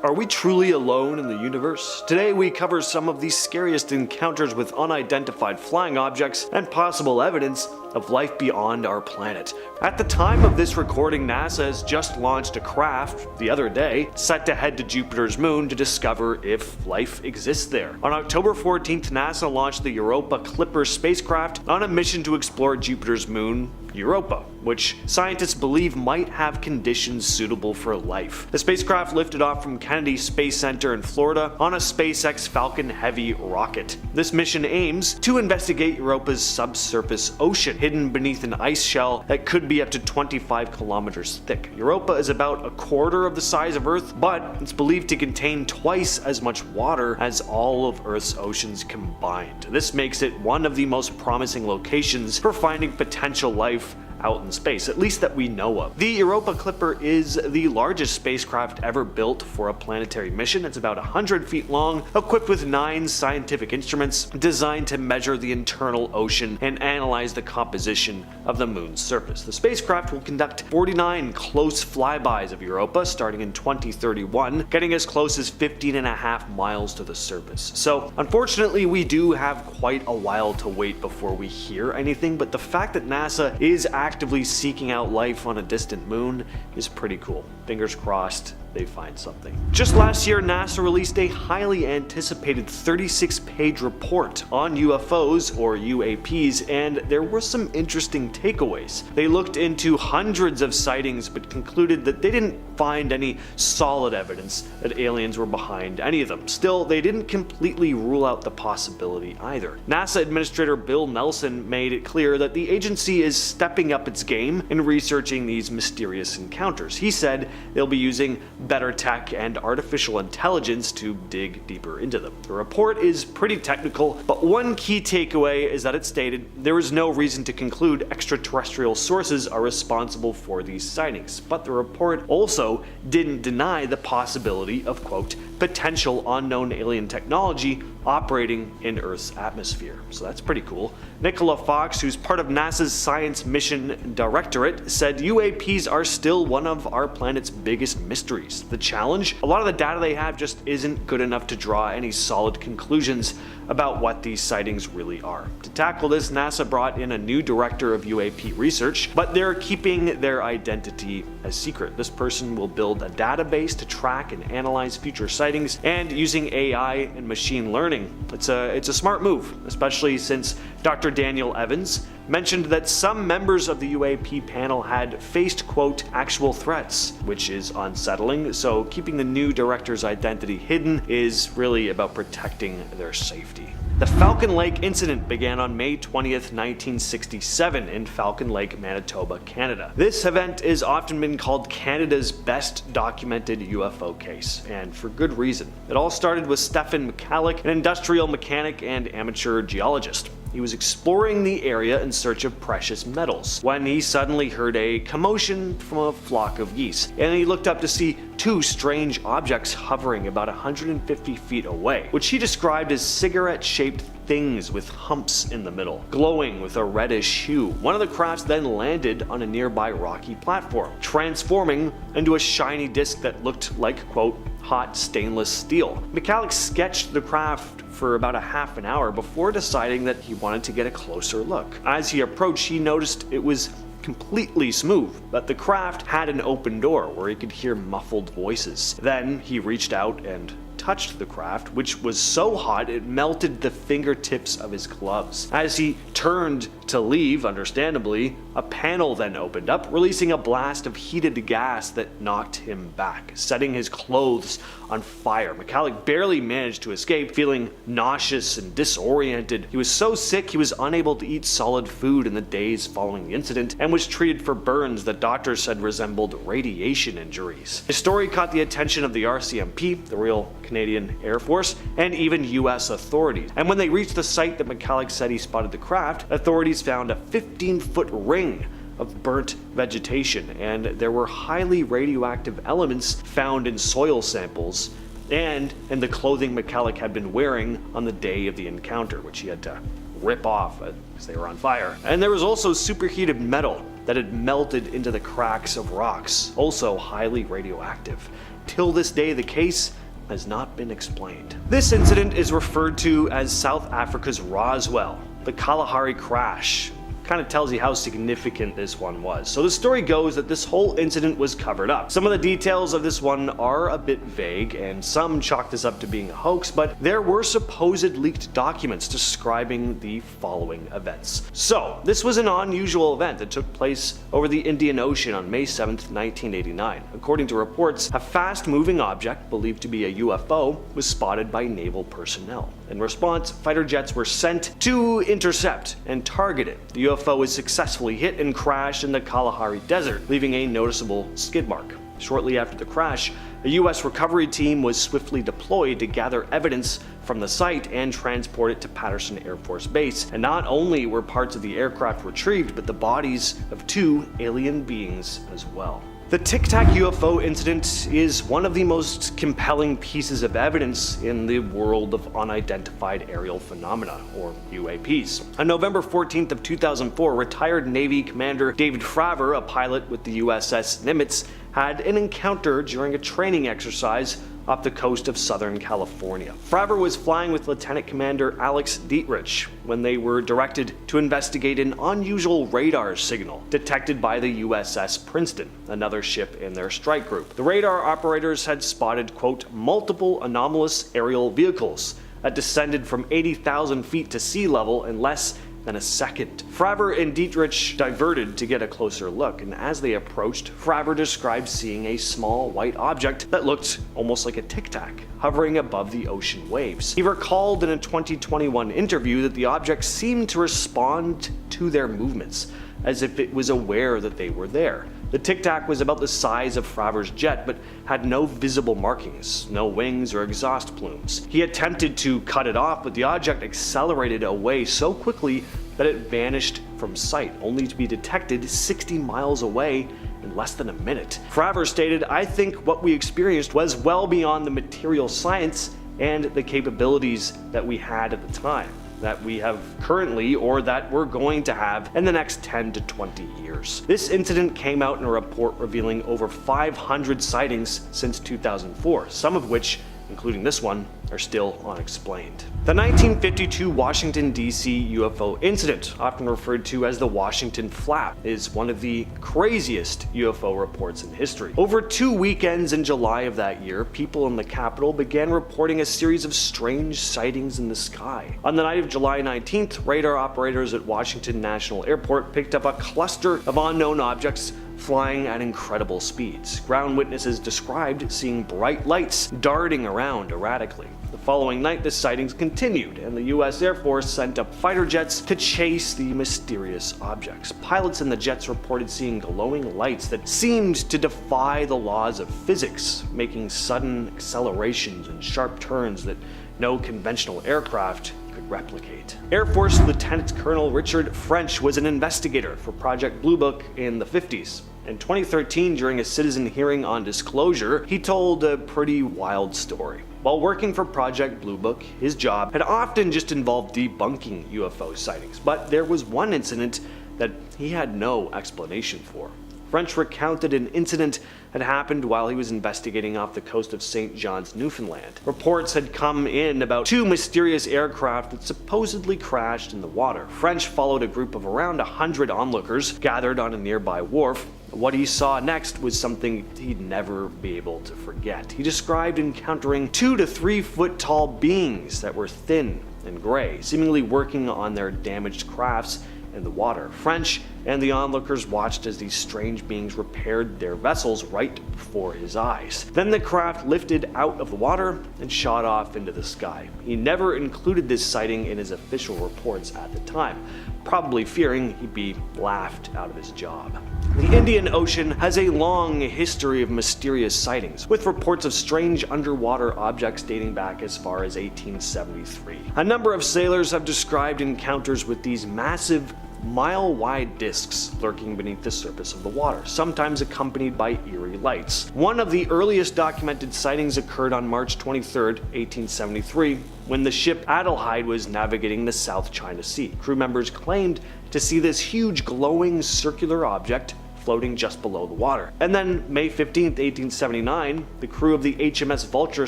Are we truly alone in the universe? Today we cover some of the scariest encounters with unidentified flying objects and possible evidence of life beyond our planet. At the time of this recording, NASA has just launched a craft the other day set to head to Jupiter's moon to discover if life exists there. On October 14th, NASA launched the Europa Clipper spacecraft on a mission to explore Jupiter's moon, Europa, which scientists believe might have conditions suitable for life. The spacecraft lifted off from Kennedy Space Center in Florida on a SpaceX Falcon Heavy rocket. This mission aims to investigate Europa's subsurface ocean, hidden beneath an ice shell that could be up to 25 kilometers thick. Europa is about a quarter of the size of Earth, but it's believed to contain twice as much water as all of Earth's oceans combined. This makes it one of the most promising locations for finding potential life out in space, at least that we know of. The Europa Clipper is the largest spacecraft ever built for a planetary mission. It's about 100 feet long, equipped with 9 scientific instruments designed to measure the internal ocean and analyze the composition of the moon's surface. The spacecraft will conduct 49 close flybys of Europa starting in 2031, getting as close as 15.5 miles to the surface. So unfortunately, we do have quite a while to wait before we hear anything, but the fact that NASA is actively seeking out life on a distant moon is pretty cool. Fingers crossed they find something. Just last year, NASA released a highly anticipated 36-page report on UFOs, or UAPs, and there were some interesting takeaways. They looked into hundreds of sightings but concluded that they didn't find any solid evidence that aliens were behind any of them. Still, they didn't completely rule out the possibility either. NASA Administrator Bill Nelson made it clear that the agency is stepping up its game in researching these mysterious encounters. He said they'll be using better tech and artificial intelligence to dig deeper into them. The report is pretty technical, but one key takeaway is that it stated there is no reason to conclude extraterrestrial sources are responsible for these sightings. But the report also didn't deny the possibility of, quote, potential unknown alien technology operating in Earth's atmosphere. So that's pretty cool. Nicola Fox, who's part of NASA's Science Mission Directorate, said UAPs are still one of our planet's biggest mysteries. The challenge? A lot of the data they have just isn't good enough to draw any solid conclusions about what these sightings really are. To tackle this, NASA brought in a new director of UAP research, but they're keeping their identity a secret. This person will build a database to track and analyze future sightings, and using AI and machine learning. It's a smart move, especially since Dr. Daniel Evans mentioned that some members of the UAP panel had faced, quote, actual threats, which is unsettling. So keeping the new director's identity hidden is really about protecting their safety. The Falcon Lake incident began on May 20th, 1967 in Falcon Lake, Manitoba, Canada. This event has often been called Canada's best documented UFO case, and for good reason. It all started with Stephen McCalloch, an industrial mechanic and amateur geologist. He was exploring the area in search of precious metals when he suddenly heard a commotion from a flock of geese, and he looked up to see 2 strange objects hovering about 150 feet away, which he described as cigarette-shaped things with humps in the middle, glowing with a reddish hue. One of the crafts then landed on a nearby rocky platform, transforming into a shiny disc that looked like, quote, hot stainless steel. McCalloch sketched the craft for about a half an hour before deciding that he wanted to get a closer look. As he approached, he noticed it was completely smooth, but the craft had an open door where he could hear muffled voices. Then he reached out and touched the craft, which was so hot it melted the fingertips of his gloves. As he turned to leave, understandably, a panel then opened up, releasing a blast of heated gas that knocked him back, setting his clothes on fire. McCalloch barely managed to escape, feeling nauseous and disoriented. He was so sick he was unable to eat solid food in the days following the incident, and was treated for burns that doctors said resembled radiation injuries. His story caught the attention of the RCMP, the Royal Canadian Air Force, and even US authorities. And when they reached the site that McCalloch said he spotted the craft, authorities found a 15-foot ring of burnt vegetation, and there were highly radioactive elements found in soil samples and in the clothing McCalloch had been wearing on the day of the encounter, which he had to rip off because they were on fire. And there was also superheated metal that had melted into the cracks of rocks, also highly radioactive. till this day the case has not been explained. This incident is referred to as South Africa's Roswell, the Kalahari crash. Kind of tells you how significant this one was. So the story goes that this whole incident was covered up. Some of the details of this one are a bit vague, and some chalk this up to being a hoax, but there were supposed leaked documents describing the following events. So this was an unusual event that took place over the Indian Ocean on May 7th, 1989. According to reports, a fast-moving object, believed to be a UFO, was spotted by naval personnel. In response, fighter jets were sent to intercept and target it. The UFO was successfully hit and crashed in the Kalahari Desert, leaving a noticeable skid mark. Shortly after the crash, a U.S. recovery team was swiftly deployed to gather evidence from the site and transport it to Patterson Air Force Base. And not only were parts of the aircraft retrieved, but the bodies of 2 alien beings as well. The Tic Tac UFO incident is one of the most compelling pieces of evidence in the world of unidentified aerial phenomena, or UAPs. On November 14th of 2004, retired Navy Commander David Fravor, a pilot with the USS Nimitz, had an encounter during a training exercise off the coast of Southern California. Fravor was flying with Lieutenant Commander Alex Dietrich when they were directed to investigate an unusual radar signal detected by the USS Princeton, another ship in their strike group. The radar operators had spotted, quote, multiple anomalous aerial vehicles that descended from 80,000 feet to sea level in less than a second. Fravor and Dietrich diverted to get a closer look, and as they approached, Fravor described seeing a small white object that looked almost like a tic tac, hovering above the ocean waves. He recalled in a 2021 interview that the object seemed to respond to their movements, as if it was aware that they were there. The Tic Tac was about the size of Fravor's jet, but had no visible markings, no wings or exhaust plumes. He attempted to cut it off, but the object accelerated away so quickly that it vanished from sight, only to be detected 60 miles away in less than a minute. Fravor stated, "I think what we experienced was well beyond the material science and the capabilities that we had at the time, that we have currently, or that we're going to have in the next 10 to 20 years. This incident came out in a report revealing over 500 sightings since 2004, some of which, including this one, are still unexplained. The 1952 Washington, D.C. UFO incident, often referred to as the Washington Flap, is one of the craziest UFO reports in history. Over 2 weekends in July of that year, people in the capital began reporting a series of strange sightings in the sky. On the night of July 19th, radar operators at Washington National Airport picked up a cluster of unknown objects flying at incredible speeds. Ground witnesses described seeing bright lights darting around erratically. The following night, the sightings continued, and the U.S. Air Force sent up fighter jets to chase the mysterious objects. Pilots in the jets reported seeing glowing lights that seemed to defy the laws of physics, making sudden accelerations and sharp turns that no conventional aircraft could replicate. Air Force Lieutenant Colonel Richard French was an investigator for Project Blue Book in the 50s. In 2013, during a citizen hearing on disclosure, he told a pretty wild story. While working for Project Blue Book, his job had often just involved debunking UFO sightings, but there was one incident that he had no explanation for. French recounted an incident had happened while he was investigating off the coast of St. John's, Newfoundland. Reports had come in about 2 mysterious aircraft that supposedly crashed in the water. French followed a group of around 100 onlookers gathered on a nearby wharf. What he saw next was something he'd never be able to forget. He described encountering 2 to 3 foot tall beings that were thin and gray, seemingly working on their damaged crafts in the water. French and the onlookers watched as these strange beings repaired their vessels right before his eyes. Then the craft lifted out of the water and shot off into the sky. He never included this sighting in his official reports at the time, probably fearing he'd be laughed out of his job. The Indian Ocean has a long history of mysterious sightings, with reports of strange underwater objects dating back as far as 1873. A number of sailors have described encounters with these massive, mile-wide discs lurking beneath the surface of the water, sometimes accompanied by eerie lights. One of the earliest documented sightings occurred on March 23, 1873, when the ship Adelheid was navigating the South China Sea. Crew members claimed to see this huge glowing circular object floating just below the water. And then May 15th, 1879, the crew of the HMS Vulture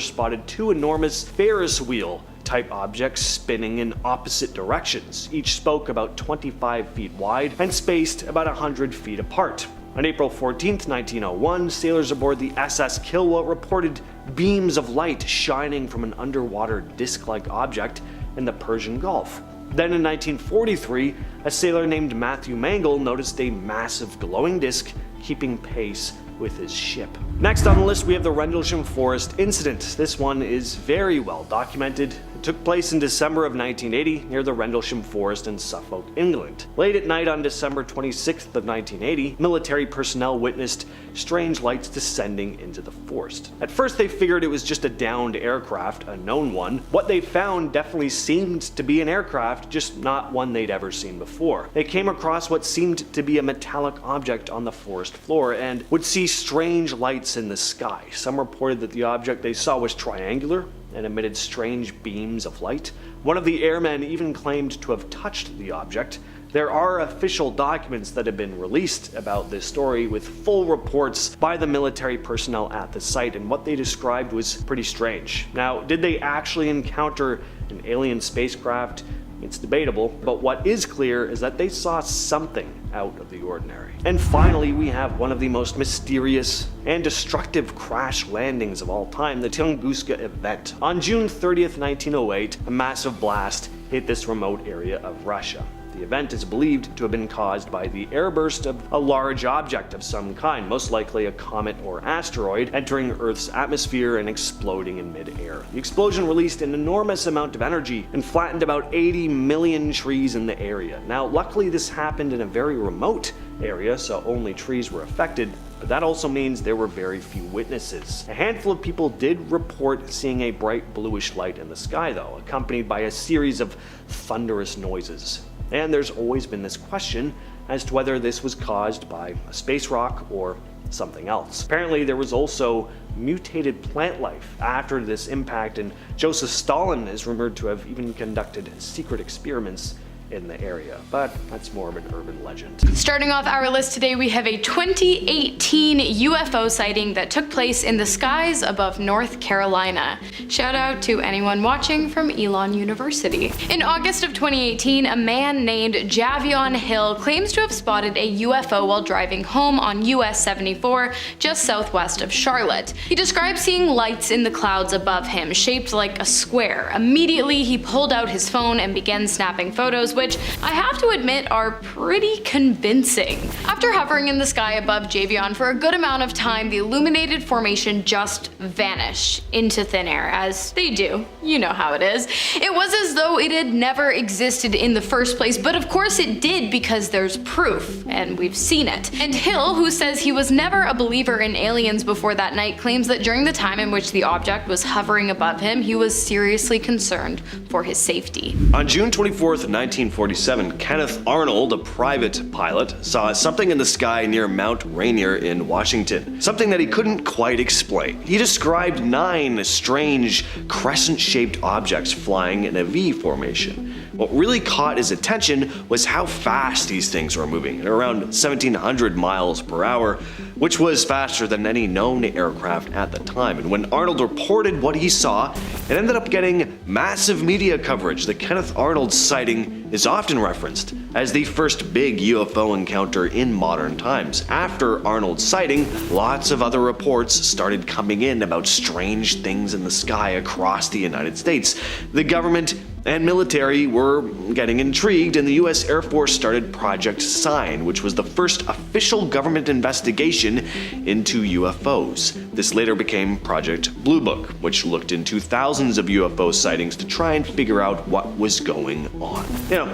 spotted two enormous Ferris wheel type objects spinning in opposite directions. Each spoke about 25 feet wide and spaced about 100 feet apart. On April 14, 1901, sailors aboard the SS Kilwa reported beams of light shining from an underwater disc-like object in the Persian Gulf. Then in 1943, a sailor named Matthew Mangle noticed a massive glowing disc keeping pace with his ship. Next on the list we have the Rendlesham Forest incident. This one is very well documented. It took place in December of 1980 near the Rendlesham Forest in Suffolk, England. Late at night on December 26th of 1980, military personnel witnessed strange lights descending into the forest. At first they figured it was just a downed aircraft, a known one. What they found definitely seemed to be an aircraft, just not one they'd ever seen before. They came across what seemed to be a metallic object on the forest floor and would see strange lights in the sky. Some reported that the object they saw was triangular and emitted strange beams of light. One of the airmen even claimed to have touched the object. There are official documents that have been released about this story with full reports by the military personnel at the site, and what they described was pretty strange. Now, did they actually encounter an alien spacecraft? It's debatable, but what is clear is that they saw something out of the ordinary. And finally, we have one of the most mysterious and destructive crash landings of all time, the Tunguska event. On June 30th, 1908, a massive blast hit this remote area of Russia. The event is believed to have been caused by the airburst of a large object of some kind, most likely a comet or asteroid, entering Earth's atmosphere and exploding in mid-air. The explosion released an enormous amount of energy and flattened about 80 million trees in the area. Now, luckily this happened in a very remote area, so only trees were affected, but that also means there were very few witnesses. A handful of people did report seeing a bright bluish light in the sky though, accompanied by a series of thunderous noises. And there's always been this question as to whether this was caused by a space rock or something else. Apparently there was also mutated plant life after this impact, and Joseph Stalin is rumored to have even conducted secret experiments in the area, but that's more of an urban legend. Starting off our list today, we have a 2018 UFO sighting that took place in the skies above North Carolina. Shout out to anyone watching from Elon University. In August of 2018, a man named Javion Hill claims to have spotted a UFO while driving home on US 74 just southwest of Charlotte. He described seeing lights in the clouds above him, shaped like a square. Immediately, he pulled out his phone and began snapping photos, which I have to admit are pretty convincing. After hovering in the sky above Javion for a good amount of time, the illuminated formation just vanished into thin air, as they do. You know how it is. It was as though it had never existed in the first place, but of course it did because there's proof, and we've seen it. And Hill, who says he was never a believer in aliens before that night, claims that during the time in which the object was hovering above him, he was seriously concerned for his safety. On June 24th, 1947, Kenneth Arnold, a private pilot, saw something in the sky near Mount Rainier in Washington. Something that he couldn't quite explain. He described 9 strange crescent-shaped objects flying in a V formation. What really caught his attention was how fast these things were moving, at around 1,700 miles per hour, which was faster than any known aircraft at the time. And when Arnold reported what he saw, it ended up getting massive media coverage. The Kenneth Arnold sighting is often referenced as the first big UFO encounter in modern times. After Arnold's sighting, lots of other reports started coming in about strange things in the sky across the United States. The government and military were getting intrigued, and the US Air Force started Project Sign, which was the first official government investigation into UFOs. This later became Project Blue Book, which looked into thousands of UFO sightings to try and figure out what was going on.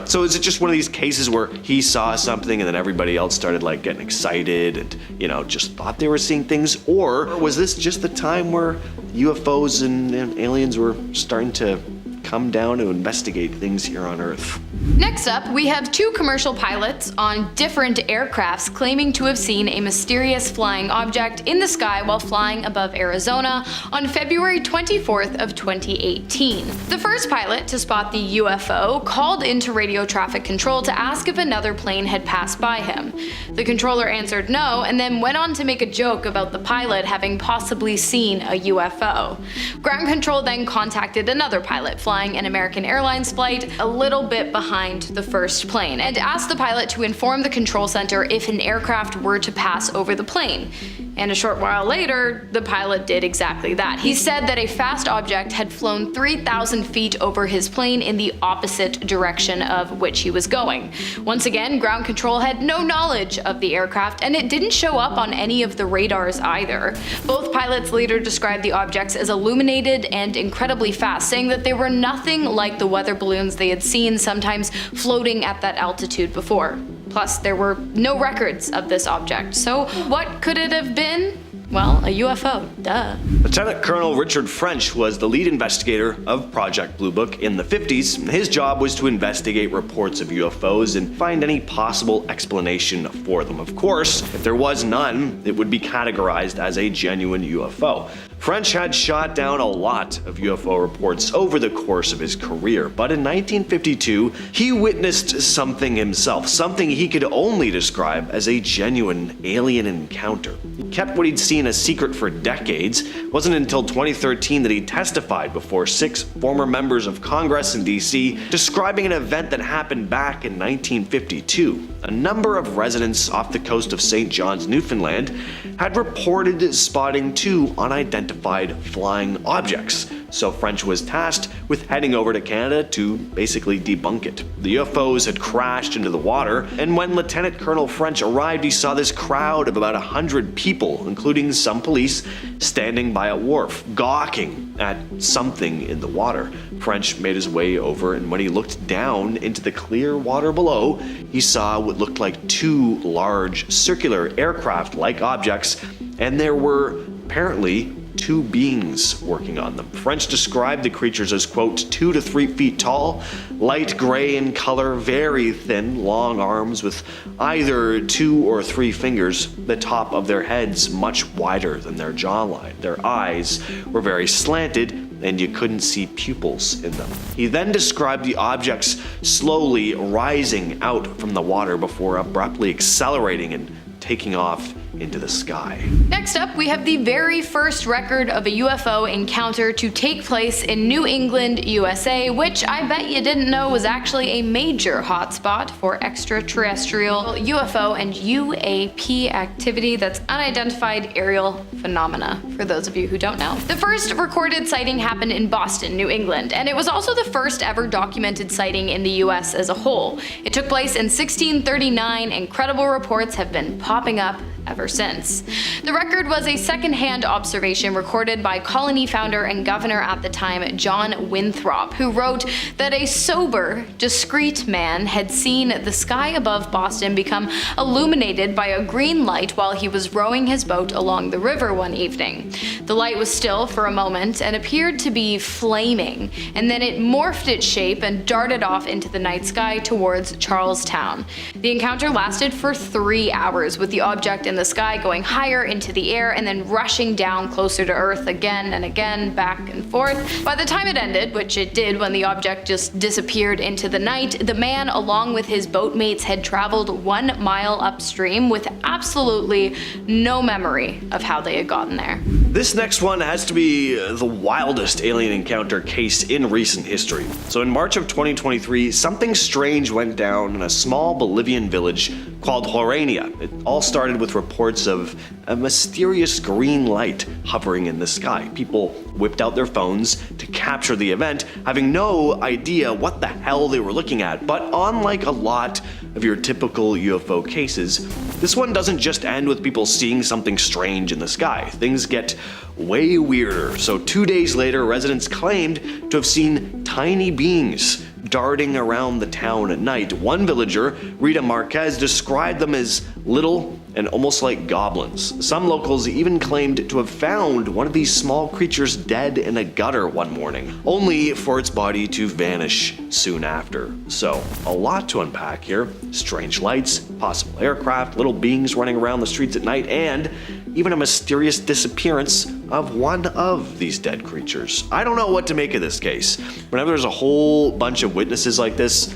So is it just one of these cases where he saw something and then everybody else started like getting excited and, just thought they were seeing things? Or was this just the time where UFOs and aliens were starting to come down to investigate things here on Earth. Next up, we have two commercial pilots on different aircrafts claiming to have seen a mysterious flying object in the sky while flying above Arizona on February 24th of 2018. The first pilot to spot the UFO called into radio traffic control to ask if another plane had passed by him. The controller answered no, and then went on to make a joke about the pilot having possibly seen a UFO. Ground control then contacted another pilot flying an American Airlines flight a little bit behind the first plane and asked the pilot to inform the control center if an aircraft were to pass over the plane. And a short while later, the pilot did exactly that. He said that a fast object had flown 3,000 feet over his plane in the opposite direction of which he was going. Once again, ground control had no knowledge of the aircraft, and it didn't show up on any of the radars either. Both pilots later described the objects as illuminated and incredibly fast, saying that they were nothing like the weather balloons they had seen sometimes floating at that altitude before. Plus, there were no records of this object, so what could it have been? Well, a UFO, duh. Lieutenant Colonel Richard French was the lead investigator of Project Blue Book in the 50s. His job was to investigate reports of UFOs and find any possible explanation for them. Of course, if there was none, it would be categorized as a genuine UFO. French had shot down a lot of UFO reports over the course of his career, but in 1952, he witnessed something himself, something he could only describe as a genuine alien encounter. He kept what he'd seen a secret for decades. It wasn't until 2013 that he testified before 6 former members of Congress in DC, describing an event that happened back in 1952. A number of residents off the coast of St. John's, Newfoundland, had reported spotting 2 unidentified flying objects. So French was tasked with heading over to Canada to basically debunk it. The UFOs had crashed into the water, and when Lieutenant Colonel French arrived, he saw this crowd of about 100 people, including some police, standing by a wharf, gawking at something in the water. French made his way over, and when he looked down into the clear water below, he saw what looked like 2 large circular aircraft-like objects, and there were apparently 2 beings working on them. French described the creatures as, quote, 2 to 3 feet tall, light gray in color, very thin, long arms with either 2 or 3 fingers, the top of their heads much wider than their jawline. Their eyes were very slanted, and you couldn't see pupils in them. He then described the objects slowly rising out from the water before abruptly accelerating and taking off into the sky. Next up, we have the very first record of a UFO encounter to take place in New England, USA, which I bet you didn't know was actually a major hotspot for extraterrestrial UFO and UAP activity. That's unidentified aerial phenomena, for those of you who don't know. The first recorded sighting happened in Boston, New England, and it was also the first ever documented sighting in the US as a whole. It took place in 1639, and credible reports have been popping up ever since. The record was a second-hand observation recorded by colony founder and governor at the time, John Winthrop, who wrote that a sober, discreet man had seen the sky above Boston become illuminated by a green light while he was rowing his boat along the river one evening. The light was still for a moment and appeared to be flaming, and then it morphed its shape and darted off into the night sky towards Charlestown. The encounter lasted for 3 hours, with the object in the sky going higher into the air and then rushing down closer to Earth again and again, back and forth. By the time it ended, which it did when the object just disappeared into the night, the man along with his boatmates had traveled 1 mile upstream with absolutely no memory of how they had gotten there. This next one has to be the wildest alien encounter case in recent history. So in March of 2023, something strange went down in a small Bolivian village called Horania. It all started with reports of a mysterious green light hovering in the sky. People whipped out their phones to capture the event, having no idea what the hell they were looking at. But unlike a lot of your typical UFO cases, this one doesn't just end with people seeing something strange in the sky. Things get way weirder. So 2 days later, residents claimed to have seen tiny beings darting around the town at night. One villager, Rita Marquez, described them as little and almost like goblins. Some locals even claimed to have found one of these small creatures dead in a gutter one morning, only for its body to vanish soon after. So, a lot to unpack here. Strange lights, possible aircraft, little beings running around the streets at night, and even a mysterious disappearance of one of these dead creatures. I don't know what to make of this case. Whenever there's a whole bunch of witnesses like this,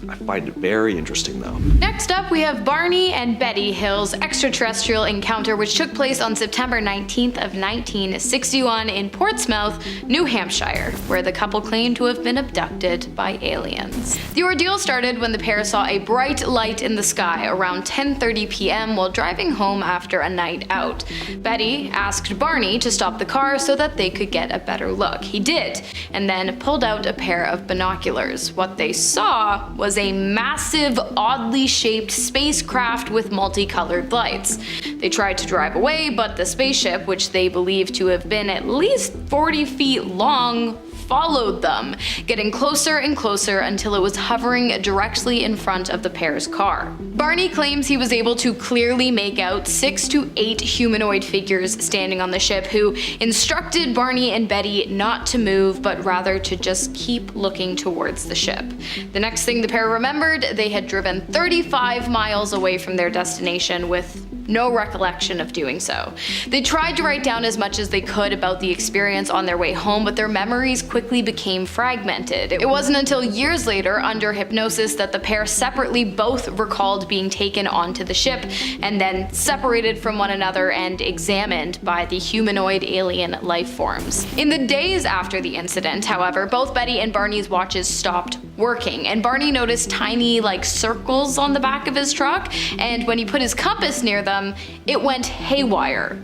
I find it very interesting though. Next up, we have Barney and Betty Hill's extraterrestrial encounter, which took place on September 19th of 1961 in Portsmouth, New Hampshire, where the couple claimed to have been abducted by aliens. The ordeal started when the pair saw a bright light in the sky around 10:30 p.m. while driving home after a night out. Betty asked Barney to stop the car so that they could get a better look. He did, and then pulled out a pair of binoculars. What they saw was a massive, oddly shaped spacecraft with multicolored lights. They tried to drive away, but the spaceship, which they believed to have been at least 40 feet long, followed them, getting closer and closer until it was hovering directly in front of the pair's car. Barney claims he was able to clearly make out 6 to 8 humanoid figures standing on the ship who instructed Barney and Betty not to move, but rather to just keep looking towards the ship. The next thing the pair remembered, they had driven 35 miles away from their destination with no recollection of doing so. They tried to write down as much as they could about the experience on their way home, but their memories quickly became fragmented. It wasn't until years later, under hypnosis, that the pair separately both recalled being taken onto the ship and then separated from one another and examined by the humanoid alien life forms. In the days after the incident, however, both Betty and Barney's watches stopped working, and Barney noticed tiny circles on the back of his truck, and when he put his compass near them, it went haywire.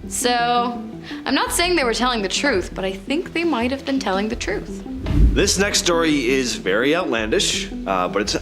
So, I'm not saying they were telling the truth, but I think they might have been telling the truth. This next story is very outlandish, but it's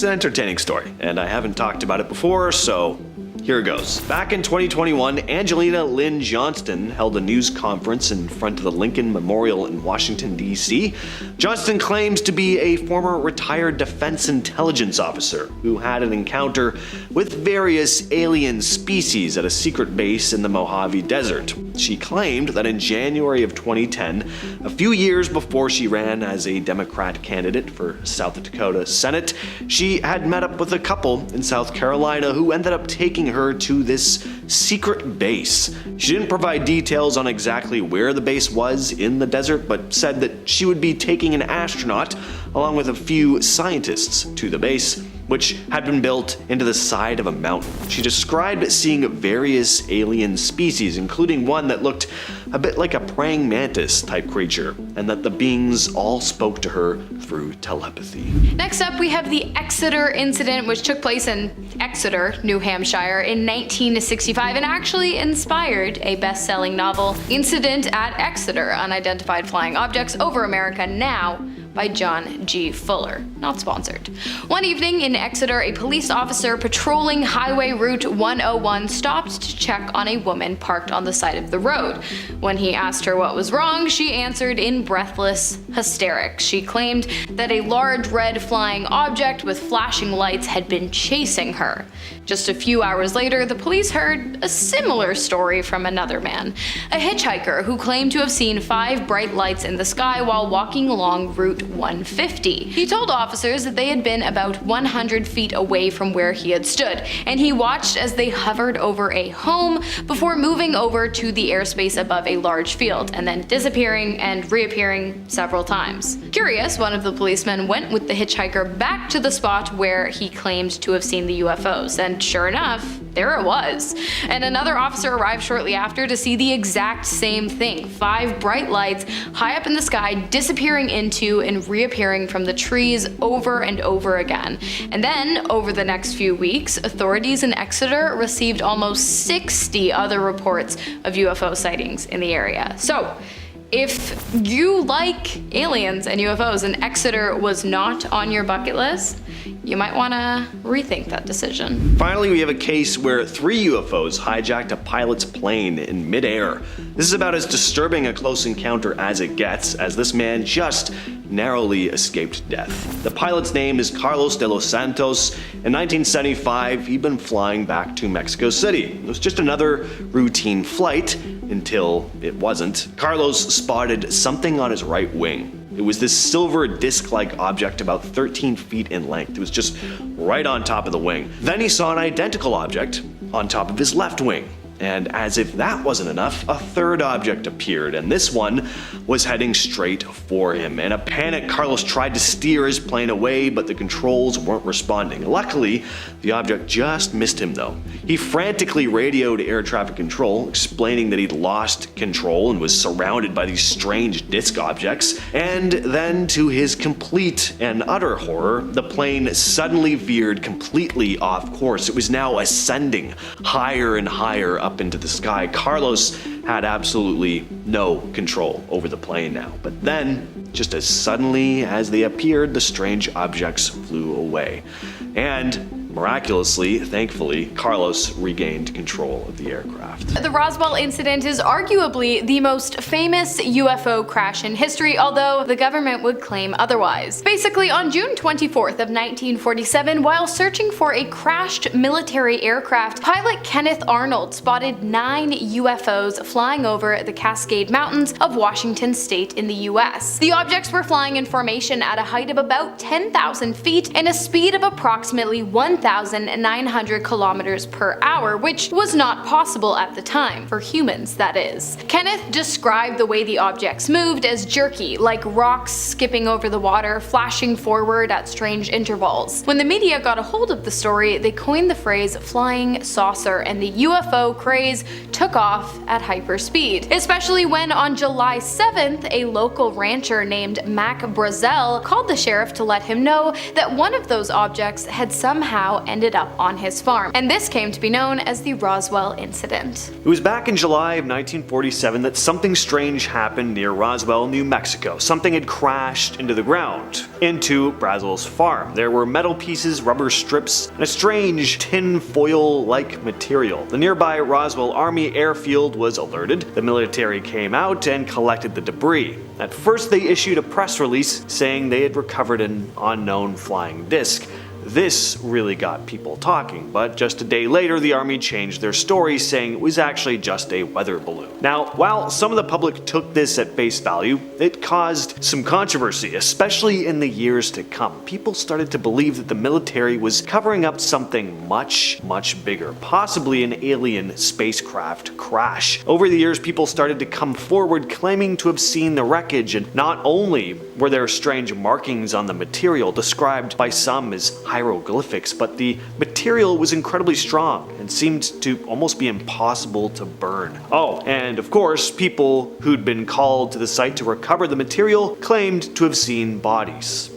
an entertaining story, and I haven't talked about it before, so here it goes. Back in 2021, Angelina Lynn Johnston held a news conference in front of the Lincoln Memorial in Washington, D.C. Johnston claims to be a former retired defense intelligence officer who had an encounter with various alien species at a secret base in the Mojave Desert. She claimed that in January of 2010, a few years before she ran as a Democrat candidate for South Dakota Senate, she had met up with a couple in South Carolina who ended up taking her to this secret base. She didn't provide details on exactly where the base was in the desert, but said that she would be taking an astronaut along with a few scientists to the base, which had been built into the side of a mountain. She described seeing various alien species, including one that looked a bit like a praying mantis type creature, and that the beings all spoke to her through telepathy. Next up, we have the Exeter incident, which took place in Exeter, New Hampshire in 1965 and actually inspired a best-selling novel, Incident at Exeter: Unidentified Flying Objects Over America Now, by John G. Fuller. Not sponsored. One evening in Exeter, a police officer patrolling Highway Route 101 stopped to check on a woman parked on the side of the road. When he asked her what was wrong, she answered in breathless hysterics. She claimed that a large red flying object with flashing lights had been chasing her. Just a few hours later, the police heard a similar story from another man, a hitchhiker who claimed to have seen 5 bright lights in the sky while walking along Route 150. He told officers that they had been about 100 feet away from where he had stood, and he watched as they hovered over a home before moving over to the airspace above a large field, and then disappearing and reappearing several times. Curious, one of the policemen went with the hitchhiker back to the spot where he claimed to have seen the UFOs, and sure enough, there it was. And another officer arrived shortly after to see the exact same thing: 5 bright lights high up in the sky disappearing into and reappearing from the trees over and over again. And then, over the next few weeks, authorities in Exeter received almost 60 other reports of UFO sightings in the area. So, if you like aliens and UFOs and Exeter was not on your bucket list, you might want to rethink that decision. Finally, we have a case where 3 UFOs hijacked a pilot's plane in midair. This is about as disturbing a close encounter as it gets, as this man just narrowly escaped death. The pilot's name is Carlos de los Santos. In 1975, he'd been flying back to Mexico City. It was just another routine flight until it wasn't. Carlos spotted something on his right wing. It was this silver disc-like object about 13 feet in length. It was just right on top of the wing. Then he saw an identical object on top of his left wing. And as if that wasn't enough, a third object appeared, and this one was heading straight for him. In a panic, Carlos tried to steer his plane away, but the controls weren't responding. Luckily, the object just missed him though. He frantically radioed air traffic control, explaining that he'd lost control and was surrounded by these strange disc objects. And then, to his complete and utter horror, the plane suddenly veered completely off course. It was now ascending higher and higher up into the sky. Carlos had absolutely no control over the plane now. But then, just as suddenly as they appeared, the strange objects flew away. And miraculously, thankfully, Carlos regained control of the aircraft. The Roswell incident is arguably the most famous UFO crash in history, although the government would claim otherwise. Basically, on June 24th of 1947, while searching for a crashed military aircraft, pilot Kenneth Arnold spotted 9 UFOs flying over the Cascade Mountains of Washington state in the US. The objects were flying in formation at a height of about 10,000 feet and a speed of approximately 1,900 kilometers per hour, which was not possible at the time, for humans that is. Kenneth described the way the objects moved as jerky, like rocks skipping over the water, flashing forward at strange intervals. When the media got a hold of the story, they coined the phrase flying saucer, and the UFO craze took off at hyperspeed. Especially when on July 7th, a local rancher named Mac Brazel called the sheriff to let him know that one of those objects had somehow ended up on his farm, and this came to be known as the Roswell incident. It was back in July of 1947 that something strange happened near Roswell, New Mexico. Something had crashed into the ground, into Brazel's farm. There were metal pieces, rubber strips, and a strange tin foil-like material. The nearby Roswell Army airfield was alerted. The military came out and collected the debris. At first, they issued a press release saying they had recovered an unknown flying disc. This really got people talking, but just a day later the army changed their story, saying it was actually just a weather balloon. Now, while some of the public took this at face value, it caused some controversy, especially in the years to come. People started to believe that the military was covering up something much, much bigger, possibly an alien spacecraft crash. Over the years, people started to come forward claiming to have seen the wreckage, and not only were there strange markings on the material described by some as hieroglyphics, but the material was incredibly strong and seemed to almost be impossible to burn. Oh, and of course, people who'd been called to the site to recover the material claimed to have seen bodies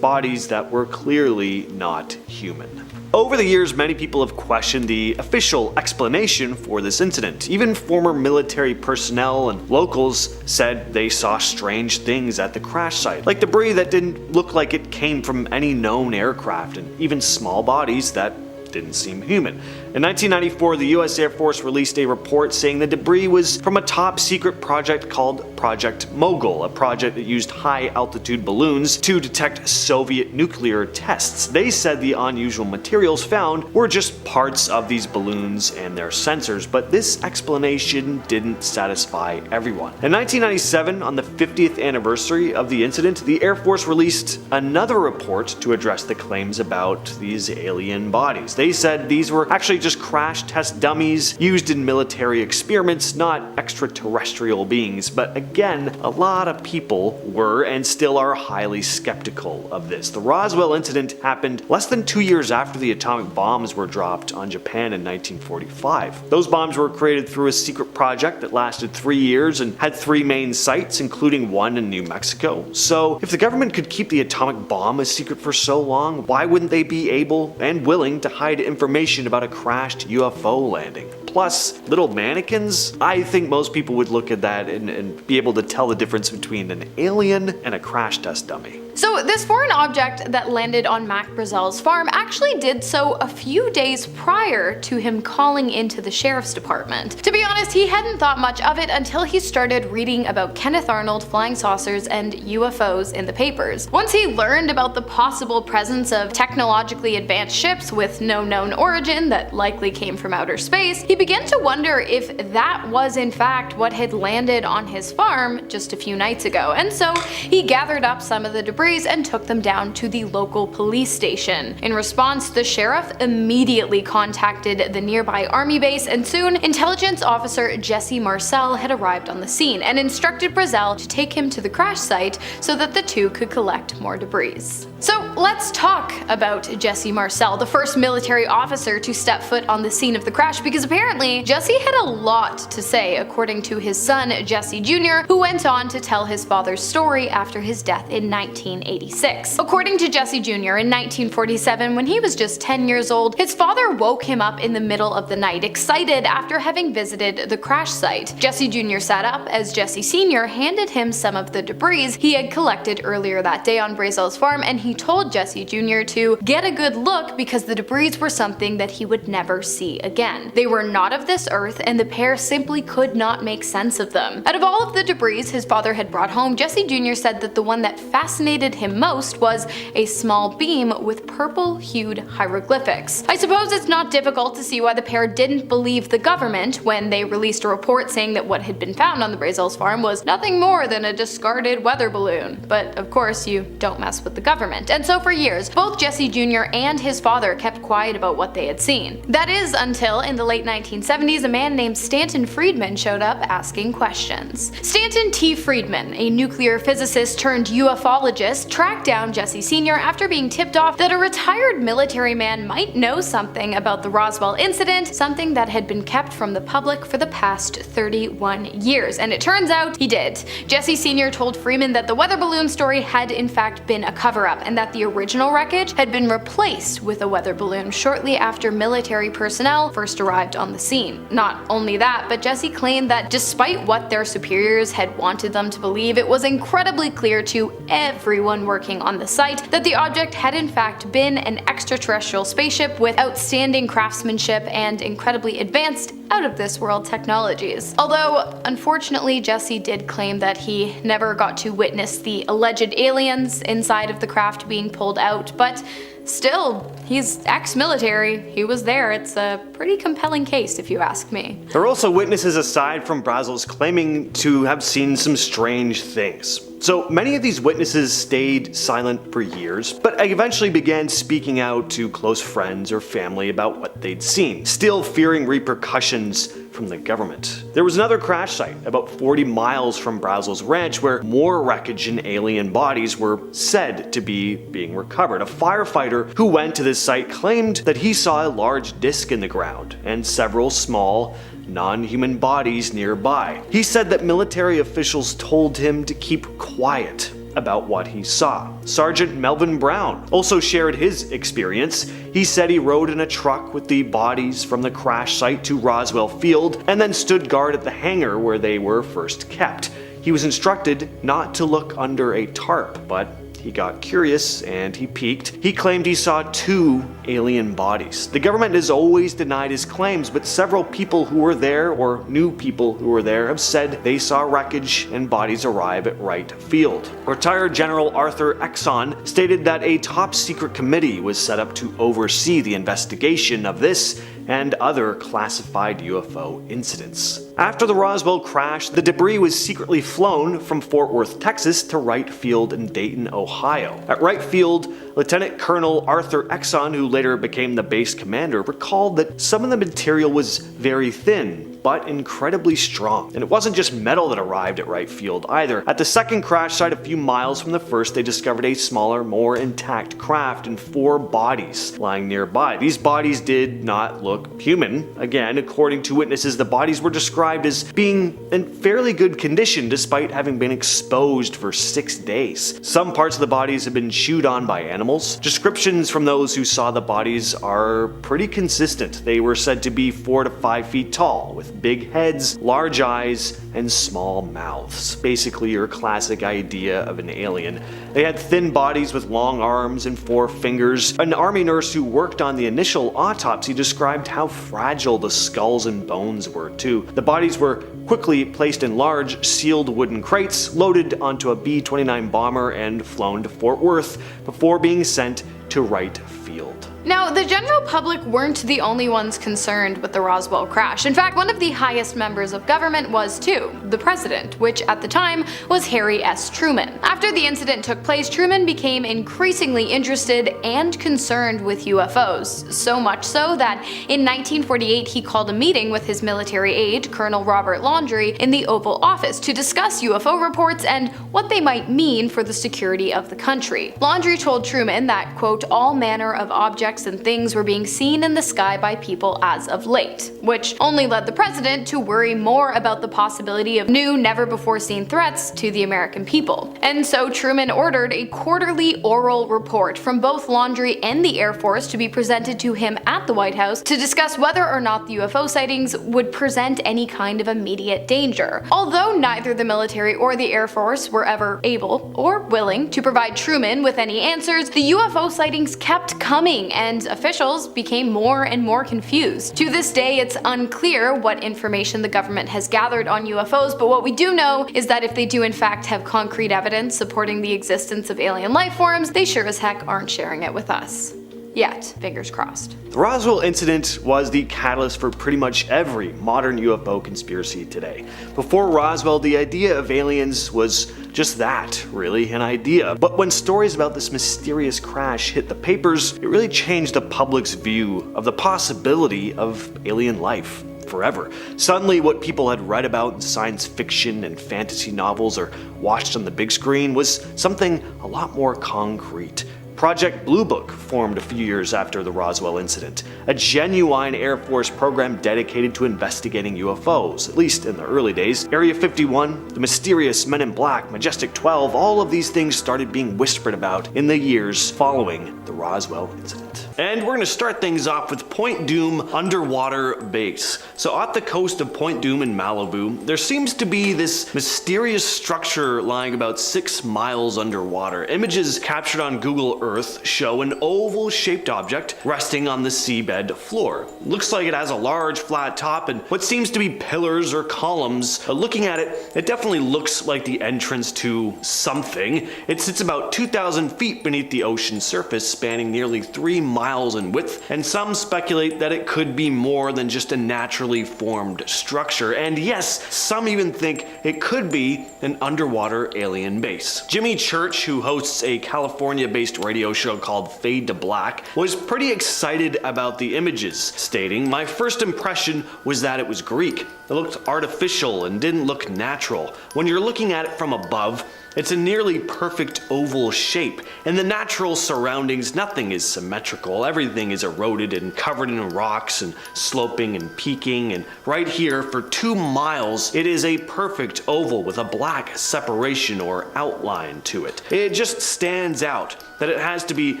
that were clearly not human. Over the years, many people have questioned the official explanation for this incident. Even former military personnel and locals said they saw strange things at the crash site, like debris that didn't look like it came from any known aircraft, and even small bodies that didn't seem human. In 1994, the US Air Force released a report saying the debris was from a top secret project called Project Mogul, a project that used high altitude balloons to detect Soviet nuclear tests. They said the unusual materials found were just parts of these balloons and their sensors, but this explanation didn't satisfy everyone. In 1997, on the 50th anniversary of the incident, the Air Force released another report to address the claims about these alien bodies. They said these were actually just crash test dummies used in military experiments, not extraterrestrial beings. But again, a lot of people were and still are highly skeptical of this. The Roswell incident happened less than 2 years after the atomic bombs were dropped on Japan in 1945. Those bombs were created through a secret project that lasted 3 years and had 3 main sites, including one in New Mexico. So if the government could keep the atomic bomb a secret for so long, why wouldn't they be able and willing to hide information about a crashed UFO landing? plus little mannequins, I think most people would look at that and be able to tell the difference between an alien and a crash test dummy. So this foreign object that landed on Mac Brazel's farm actually did so a few days prior to him calling into the sheriff's department. To be honest, he hadn't thought much of it until he started reading about Kenneth Arnold, flying saucers, and UFOs in the papers. Once he learned about the possible presence of technologically advanced ships with no known origin that likely came from outer space, he began to wonder if that was in fact what had landed on his farm just a few nights ago, and so he gathered up some of the debris and took them down to the local police station. In response, the sheriff immediately contacted the nearby army base, and soon intelligence officer Jesse Marcel had arrived on the scene and instructed Brazel to take him to the crash site so that the two could collect more debris. So let's talk about Jesse Marcel, the first military officer to step foot on the scene of the crash, because apparently Jesse had a lot to say, according to his son Jesse Jr., who went on to tell his father's story after his death in 1986. According to Jesse Jr., in 1947, when he was just 10 years old, his father woke him up in the middle of the night, excited after having visited the crash site. Jesse Jr. sat up as Jesse Sr. handed him some of the debris he had collected earlier that day on Brazel's farm, and he told Jesse Jr. to get a good look because the debris were something that he would never see again. They were not of this earth, and the pair simply could not make sense of them. Out of all of the debris his father had brought home, Jesse Jr. said that the one that fascinated him most was a small beam with purple-hued hieroglyphics. I suppose it's not difficult to see why the pair didn't believe the government when they released a report saying that what had been found on the Brazel's farm was nothing more than a discarded weather balloon. But of course, you don't mess with the government. And so for years, both Jesse Jr. and his father kept quiet about what they had seen. That is until in the late 1970s, a man named Stanton Friedman showed up asking questions. Stanton T. Friedman, a nuclear physicist turned ufologist, tracked down Jesse Sr. after being tipped off that a retired military man might know something about the Roswell incident, something that had been kept from the public for the past 31 years. And it turns out he did. Jesse Sr. told Freeman that the weather balloon story had in fact been a cover-up, and that the original wreckage had been replaced with a weather balloon shortly after military personnel first arrived on the scene. Not only that, but Jesse claimed that despite what their superiors had wanted them to believe, it was incredibly clear to everyone working on the site that the object had in fact been an extraterrestrial spaceship with outstanding craftsmanship and incredibly advanced out-of-this-world technologies. Although, unfortunately, Jesse did claim that he never got to witness the alleged aliens inside of the craft being pulled out, but still, he's ex-military, he was there. It's a pretty compelling case if you ask me. There are also witnesses aside from Brazel's claiming to have seen some strange things. So many of these witnesses stayed silent for years, but eventually began speaking out to close friends or family about what they'd seen, still fearing repercussions from the government. There was another crash site about 40 miles from Brazel's ranch where more wreckage and alien bodies were said to be being recovered. A firefighter who went to this site claimed that he saw a large disc in the ground and several small non-human bodies nearby. He said that military officials told him to keep quiet about what he saw. Sergeant Melvin Brown also shared his experience. He said he rode in a truck with the bodies from the crash site to Roswell Field and then stood guard at the hangar where they were first kept. He was instructed not to look under a tarp, but he got curious and he peeked. He claimed he saw 2 alien bodies. The government has always denied his claims, but several people who were there or knew people who were there have said they saw wreckage and bodies arrive at Wright Field. Retired General Arthur Exon stated that a top secret committee was set up to oversee the investigation of this and other classified UFO incidents. After the Roswell crash, the debris was secretly flown from Fort Worth, Texas to Wright Field in Dayton, Ohio. At Wright Field, Lieutenant Colonel Arthur Exon, who later became the base commander, recalled that some of the material was very thin, but incredibly strong. And it wasn't just metal that arrived at Wright Field either. At the second crash site a few miles from the first, they discovered a smaller, more intact craft and 4 bodies lying nearby. These bodies did not look look human. Again, according to witnesses, the bodies were described as being in fairly good condition despite having been exposed for 6 days. Some parts of the bodies have been chewed on by animals. Descriptions from those who saw the bodies are pretty consistent. They were said to be 4 to 5 feet tall, with big heads, large eyes, and small mouths. Basically your classic idea of an alien. They had thin bodies with long arms and 4 fingers. An army nurse who worked on the initial autopsy described how fragile the skulls and bones were too. The bodies were quickly placed in large, sealed wooden crates, loaded onto a B-29 bomber and flown to Fort Worth before being sent to Wright Field. Now, the general public weren't the only ones concerned with the Roswell crash. In fact, one of the highest members of government was too, the president, which at the time was Harry S. Truman. After the incident took place, Truman became increasingly interested and concerned with UFOs, so much so that in 1948 he called a meeting with his military aide, Colonel Robert Laundrie, in the Oval Office to discuss UFO reports and what they might mean for the security of the country. Laundrie told Truman that, quote, all manner of objects and things were being seen in the sky by people as of late, which only led the president to worry more about the possibility of new, never-before-seen threats to the American people. And so Truman ordered a quarterly oral report from both Laundrie and the Air Force to be presented to him at the White House to discuss whether or not the UFO sightings would present any kind of immediate danger. Although neither the military or the Air Force were ever able or willing to provide Truman with any answers, the UFO sightings kept coming, and officials became more and more confused. To this day, it's unclear what information the government has gathered on UFOs, but what we do know is that if they do in fact have concrete evidence supporting the existence of alien life forms, they sure as heck aren't sharing it with us. Yet, fingers crossed. The Roswell incident was the catalyst for pretty much every modern UFO conspiracy today. Before Roswell, the idea of aliens was just that, really, an idea. But when stories about this mysterious crash hit the papers, it really changed the public's view of the possibility of alien life forever. Suddenly, what people had read about in science fiction and fantasy novels or watched on the big screen was something a lot more concrete. Project Blue Book formed a few years after the Roswell incident, a genuine Air Force program dedicated to investigating UFOs, at least in the early days. Area 51, the mysterious Men in Black, Majestic 12, all of these things started being whispered about in the years following the Roswell incident. And we're going to start things off with Point Dume Underwater Base. So off the coast of Point Dume in Malibu, there seems to be this mysterious structure lying about 6 miles underwater. Images captured on Google Earth show an oval-shaped object resting on the seabed floor. Looks like it has a large flat top and what seems to be pillars or columns. Looking at it, it definitely looks like the entrance to something. It sits about 2,000 feet beneath the ocean surface, spanning nearly 3 miles in width, and some speculate that it could be more than just a naturally formed structure. And yes, some even think it could be an underwater alien base. Jimmy Church, who hosts a California-based radio show called Fade to Black, was pretty excited about the images, stating, "My first impression was that it was Greek. It looked artificial and didn't look natural. When you're looking at it from above, it's a nearly perfect oval shape. In the natural surroundings, nothing is symmetrical. Everything is eroded and covered in rocks and sloping and peaking. And right here, for 2 miles, it is a perfect oval with a black separation or outline to it. It just stands out that it has to be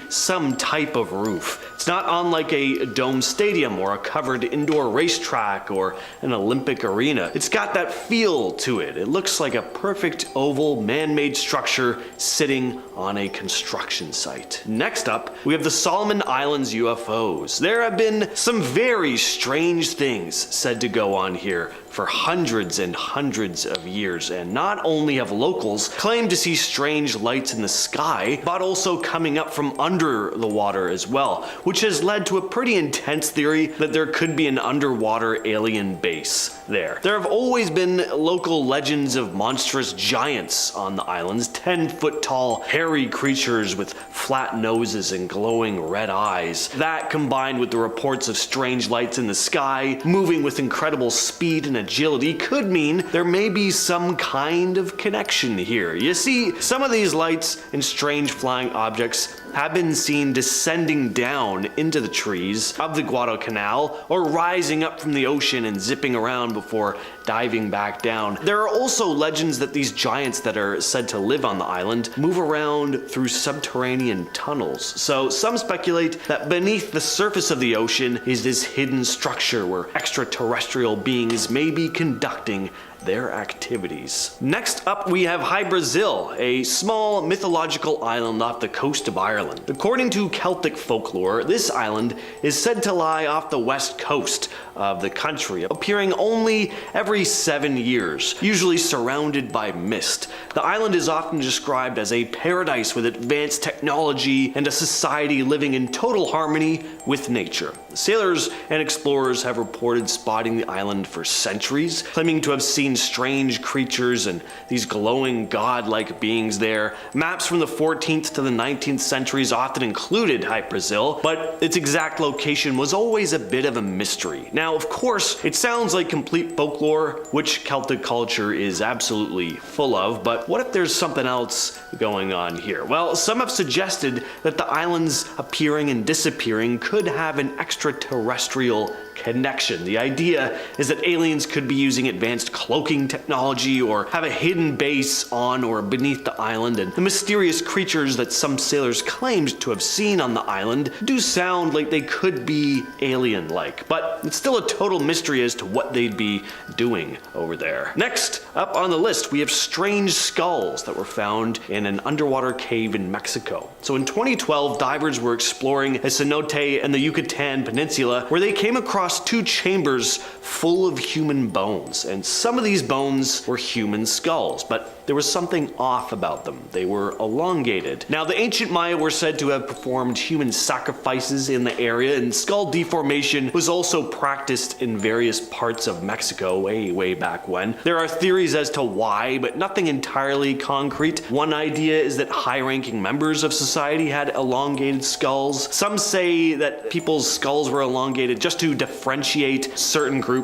some type of roof. It's not unlike a dome stadium or a covered indoor racetrack or an Olympic arena. It's got that feel to it. It looks like a perfect oval man-made structure sitting on a construction site." Next up, we have the Solomon Islands UFOs. There have been some very strange things said to go on here for hundreds and hundreds of years, and not only have locals claimed to see strange lights in the sky, but also coming up from under the water as well, which has led to a pretty intense theory that there could be an underwater alien base there. There have always been local legends of monstrous giants on the islands, 10-foot tall, hairy creatures with flat noses and glowing red eyes. That, combined with the reports of strange lights in the sky, moving with incredible speed in a agility could mean there may be some kind of connection here. You see, some of these lights and strange flying objects have been seen descending down into the trees of the Guadalcanal or rising up from the ocean and zipping around before diving back down. There are also legends that these giants that are said to live on the island move around through subterranean tunnels. So some speculate that beneath the surface of the ocean is this hidden structure where extraterrestrial beings may be conducting their activities. Next up, we have Hy Brasil, a small mythological island off the coast of Ireland. According to Celtic folklore, this island is said to lie off the west coast of the country, appearing only every 7 years, usually surrounded by mist. The island is often described as a paradise with advanced technology and a society living in total harmony with nature. Sailors and explorers have reported spotting the island for centuries, claiming to have seen strange creatures and these glowing god-like beings there. Maps from the 14th to the 19th centuries often included Hy Brasil, but its exact location was always a bit of a mystery. Now, of course, it sounds like complete folklore, which Celtic culture is absolutely full of, but what if there's something else going on here? Well, some have suggested that the island's appearing and disappearing could have an extraterrestrial connection. The idea is that aliens could be using advanced cloaking technology or have a hidden base on or beneath the island, and the mysterious creatures that some sailors claimed to have seen on the island do sound like they could be alien-like, but it's still a total mystery as to what they'd be doing over there. Next up on the list, we have strange skulls that were found in an underwater cave in Mexico. So in 2012, divers were exploring a cenote and the Yucatan Peninsula where they came across two chambers full of human bones, and some of these bones were human skulls, but there was something off about them. They were elongated. Now, the ancient Maya were said to have performed human sacrifices in the area, and skull deformation was also practiced in various parts of Mexico way back when. There are theories as to why, but nothing entirely concrete. One idea is that high-ranking members of society had elongated skulls. Some say that people's skulls were elongated just to differentiate certain groups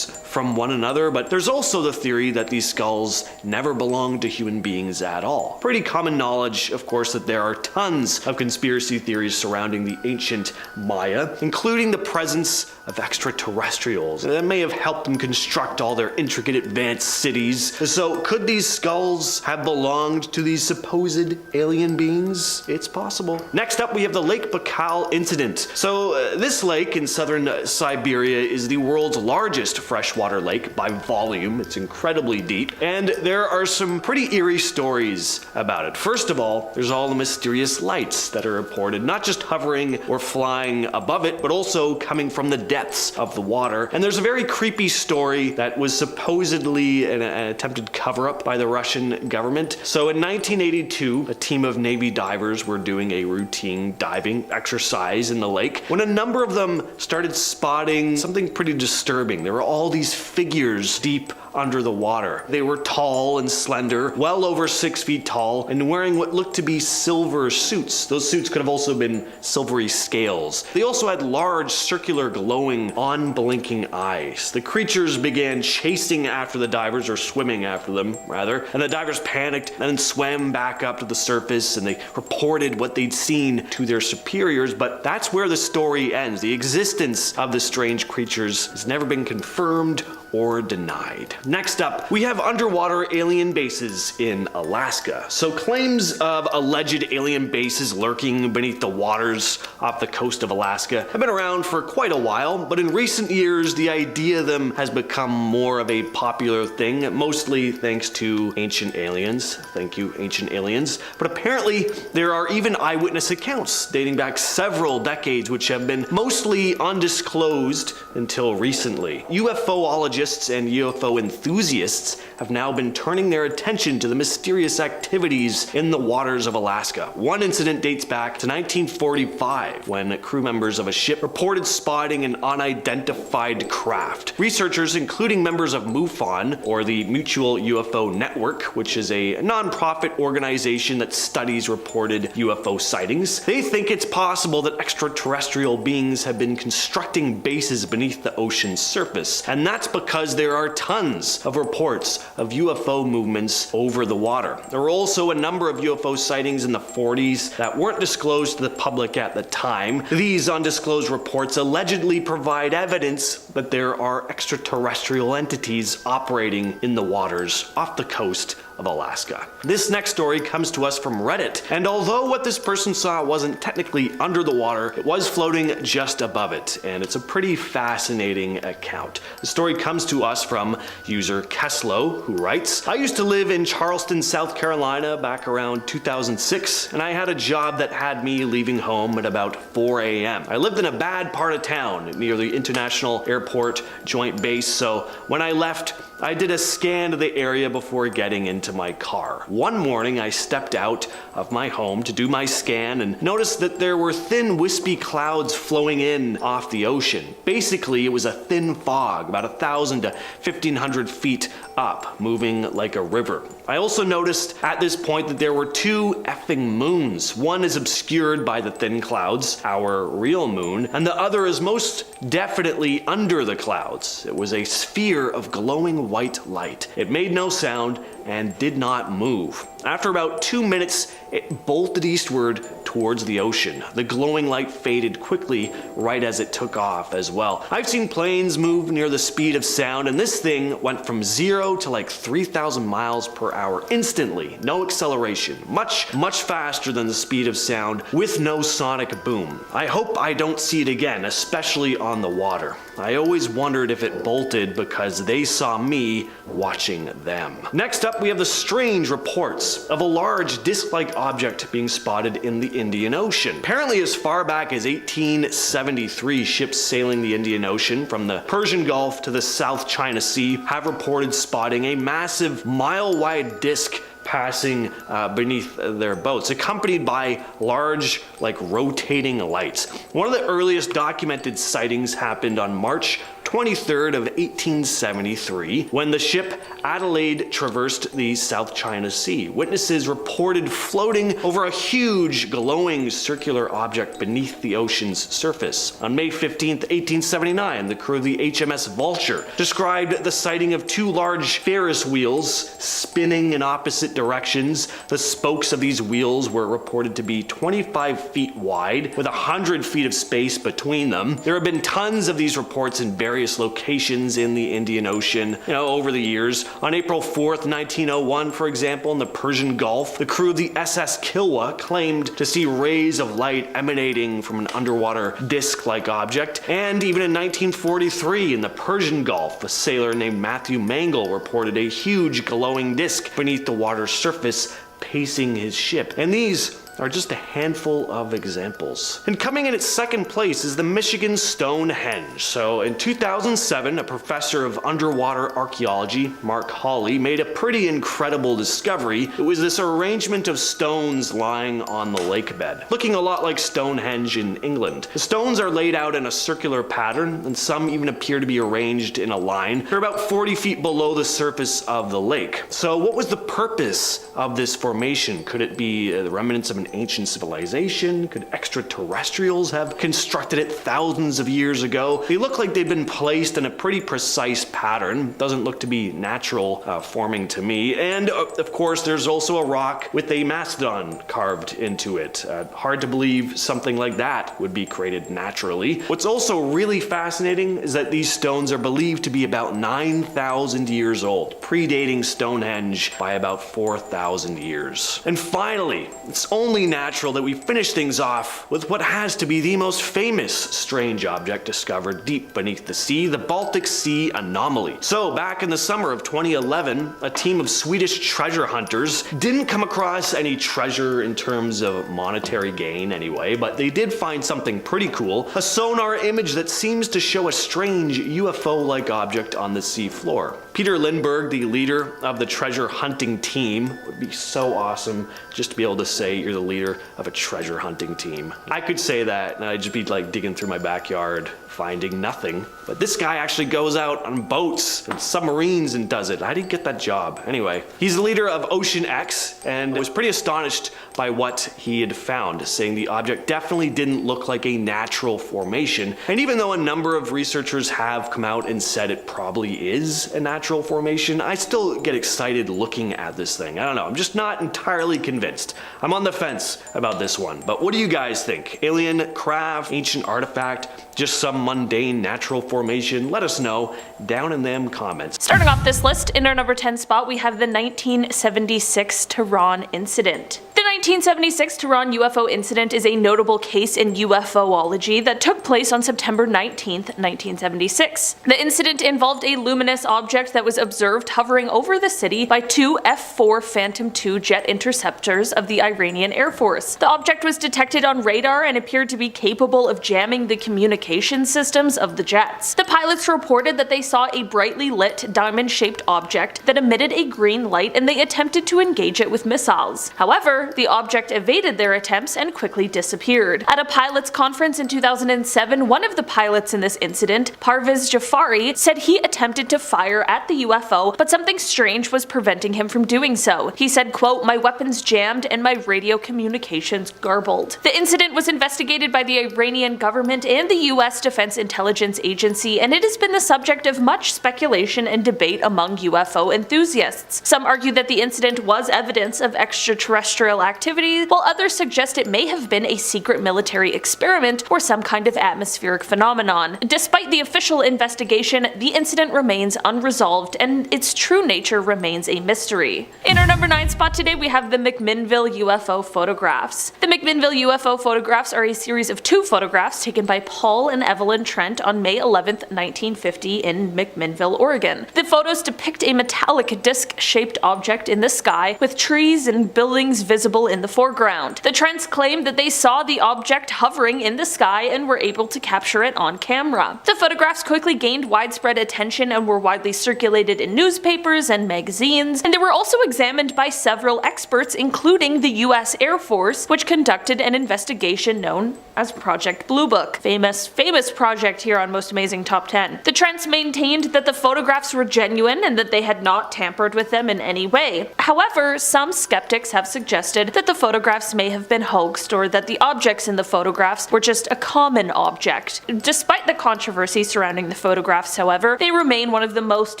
from one another, but there's also the theory that these skulls never belonged to human beings at all. Pretty common knowledge, of course, that there are tons of conspiracy theories surrounding the ancient Maya, including the presence of extraterrestrials that may have helped them construct all their intricate advanced cities. So could these skulls have belonged to these supposed alien beings? It's possible. Next up, we have the Lake Baikal incident. So this lake in southern Siberia is the world's largest freshwater lake by volume. It's incredibly deep, and there are some pretty eerie stories about it. First of all, there's all the mysterious lights that are reported, not just hovering or flying above it, but also coming from the depths of the water. And there's a very creepy story that was supposedly an attempted cover-up by the Russian government. So in 1982, a team of Navy divers were doing a routine diving exercise in the lake when a number of them started spotting something pretty disturbing. There were all these figures deep under the water. They were tall and slender, well over 6 feet tall, and wearing what looked to be silver suits. Those suits could have also been silvery scales. They also had large, circular, glowing, unblinking eyes. The creatures began chasing after the divers, or swimming after them, rather, and the divers panicked and then swam back up to the surface, and they reported what they'd seen to their superiors, but that's where the story ends. The existence of the strange creatures has never been confirmed or denied. Next up, we have underwater alien bases in Alaska. So claims of alleged alien bases lurking beneath the waters off the coast of Alaska have been around for quite a while, but in recent years, the idea of them has become more of a popular thing, mostly thanks to Ancient Aliens. Thank you, Ancient Aliens. But apparently, there are even eyewitness accounts dating back several decades, which have been mostly undisclosed until recently. UFOologists and UFO enthusiasts have now been turning their attention to the mysterious activities in the waters of Alaska. One incident dates back to 1945 when crew members of a ship reported spotting an unidentified craft. Researchers, including members of MUFON, or the Mutual UFO Network, which is a non-profit organization that studies reported UFO sightings, they think it's possible that extraterrestrial beings have been constructing bases beneath the ocean's surface, and that's because because there are tons of reports of UFO movements over the water. There were also a number of UFO sightings in the 40s that weren't disclosed to the public at the time. These undisclosed reports allegedly provide evidence that there are extraterrestrial entities operating in the waters off the coast of Alaska. This next story comes to us from Reddit, and although what this person saw wasn't technically under the water, it was floating just above it, and it's a pretty fascinating account. The story comes to us from user Keslow, who writes, I used to live in Charleston, South Carolina back around 2006, and I had a job that had me leaving home at about 4 a.m. I lived in a bad part of town near the International Airport Joint Base, so when I left, I did a scan of the area before getting into my car. One morning I stepped out of my home to do my scan and noticed that there were thin wispy clouds flowing in off the ocean. Basically it was a thin fog about 1,000 to 1,500 feet up, moving like a river. I also noticed at this point that there were two effing moons. One is obscured by the thin clouds, our real moon, and the other is most definitely under the clouds. It was a sphere of glowing white light. It made no sound and did not move. After about 2 minutes, it bolted eastward towards the ocean. The glowing light faded quickly right as it took off as well. I've seen planes move near the speed of sound, and this thing went from 0 to like 3,000 miles per hour instantly. No acceleration. Much faster than the speed of sound with no sonic boom. I hope I don't see it again, especially on the water. I always wondered if it bolted because they saw me watching them. Next up, we have the strange reports of a large disc-like object being spotted in the Indian Ocean. Apparently as far back as 1873, ships sailing the Indian Ocean from the Persian Gulf to the South China Sea have reported spotting a massive mile-wide disc passing beneath their boats, accompanied by large, rotating lights. One of the earliest documented sightings happened on March 23rd of 1873, when the ship Adelaide traversed the South China Sea. Witnesses reported floating over a huge glowing circular object beneath the ocean's surface. On May 15th, 1879, the crew of the HMS Vulture described the sighting of two large Ferris wheels spinning in opposite directions. The spokes of these wheels were reported to be 25 feet wide, with 100 feet of space between them. There have been tons of these reports in various locations in the Indian Ocean, over the years. On April 4th, 1901, for example, in the Persian Gulf, the crew of the SS Kilwa claimed to see rays of light emanating from an underwater disc-like object. And even in 1943, in the Persian Gulf, a sailor named Matthew Mangle reported a huge glowing disc beneath the water's surface pacing his ship. And these are just a handful of examples. And coming in at second place is the Michigan Stonehenge. So in 2007, a professor of underwater archaeology, Mark Hawley, made a pretty incredible discovery. It was this arrangement of stones lying on the lake bed, looking a lot like Stonehenge in England. The stones are laid out in a circular pattern, and some even appear to be arranged in a line. They're about 40 feet below the surface of the lake. So what was the purpose of this formation? Could it be the remnants of an ancient civilization? Could extraterrestrials have constructed it thousands of years ago? They look like they've been placed in a pretty precise pattern. Doesn't look to be natural forming to me. And of course, there's also a rock with a mastodon carved into it. Hard to believe something like that would be created naturally. What's also really fascinating is that these stones are believed to be about 9,000 years old, predating Stonehenge by about 4,000 years. And finally, it's only natural that we finish things off with what has to be the most famous strange object discovered deep beneath the sea, the Baltic Sea anomaly. So back in the summer of 2011, a team of Swedish treasure hunters didn't come across any treasure in terms of monetary gain anyway, but they did find something pretty cool, a sonar image that seems to show a strange UFO-like object on the sea floor. Peter Lindbergh, the leader of the treasure hunting team, would be so awesome just to be able to say you're the leader of a treasure hunting team. I could say that and I'd just be like digging through my backyard, finding nothing. But this guy actually goes out on boats and submarines and does it. I didn't get that job. Anyway, he's the leader of Ocean X and was pretty astonished by what he had found, saying the object definitely didn't look like a natural formation. And even though a number of researchers have come out and said it probably is a natural formation, I still get excited looking at this thing. I don't know, I'm just not entirely convinced. I'm on the fence about this one. But what do you guys think? Alien craft, ancient artifact, just some mundane natural formation? Let us know down in them comments. Starting off this list, in our number 10 spot, we have the 1976 Tehran incident. The 1976 Tehran UFO incident is a notable case in UFOlogy that took place on September 19, 1976. The incident involved a luminous object that was observed hovering over the city by two F-4 Phantom II jet interceptors of the Iranian Air Force. The object was detected on radar and appeared to be capable of jamming the communication systems of the jets. The pilots reported that they saw a brightly lit diamond-shaped object that emitted a green light and they attempted to engage it with missiles. However, the object evaded their attempts and quickly disappeared. At a pilots conference in 2007, one of the pilots in this incident, Parvez Jafari, said he attempted to fire at the UFO, but something strange was preventing him from doing so. He said, quote, "My weapons jammed and my radio communications garbled." The incident was investigated by the Iranian government and the US Defense Intelligence Agency, and it has been the subject of much speculation and debate among UFO enthusiasts. Some argue that the incident was evidence of extraterrestrial activity, while others suggest it may have been a secret military experiment or some kind of atmospheric phenomenon. Despite the official investigation, the incident remains unresolved and its true nature remains a mystery. In our number 9 spot today, we have the McMinnville UFO photographs. The McMinnville UFO photographs are a series of 2 photographs taken by Paul and Evelyn Trent on May 11, 1950 in McMinnville, Oregon. The photos depict a metallic disc-shaped object in the sky with trees and buildings visible in the foreground. The Trents claimed that they saw the object hovering in the sky and were able to capture it on camera. The photographs quickly gained widespread attention and were widely circulated in newspapers and magazines, and they were also examined by several experts, including the US Air Force, which conducted an investigation known as Project Blue Book. Famous project here on Most Amazing Top 10. The Trents maintained that the photographs were genuine and that they had not tampered with them in any way. However, some skeptics have suggested that the photographs may have been hoaxed or that the objects in the photographs were just a common object. Despite the controversy surrounding the photographs, however, they remain one of the most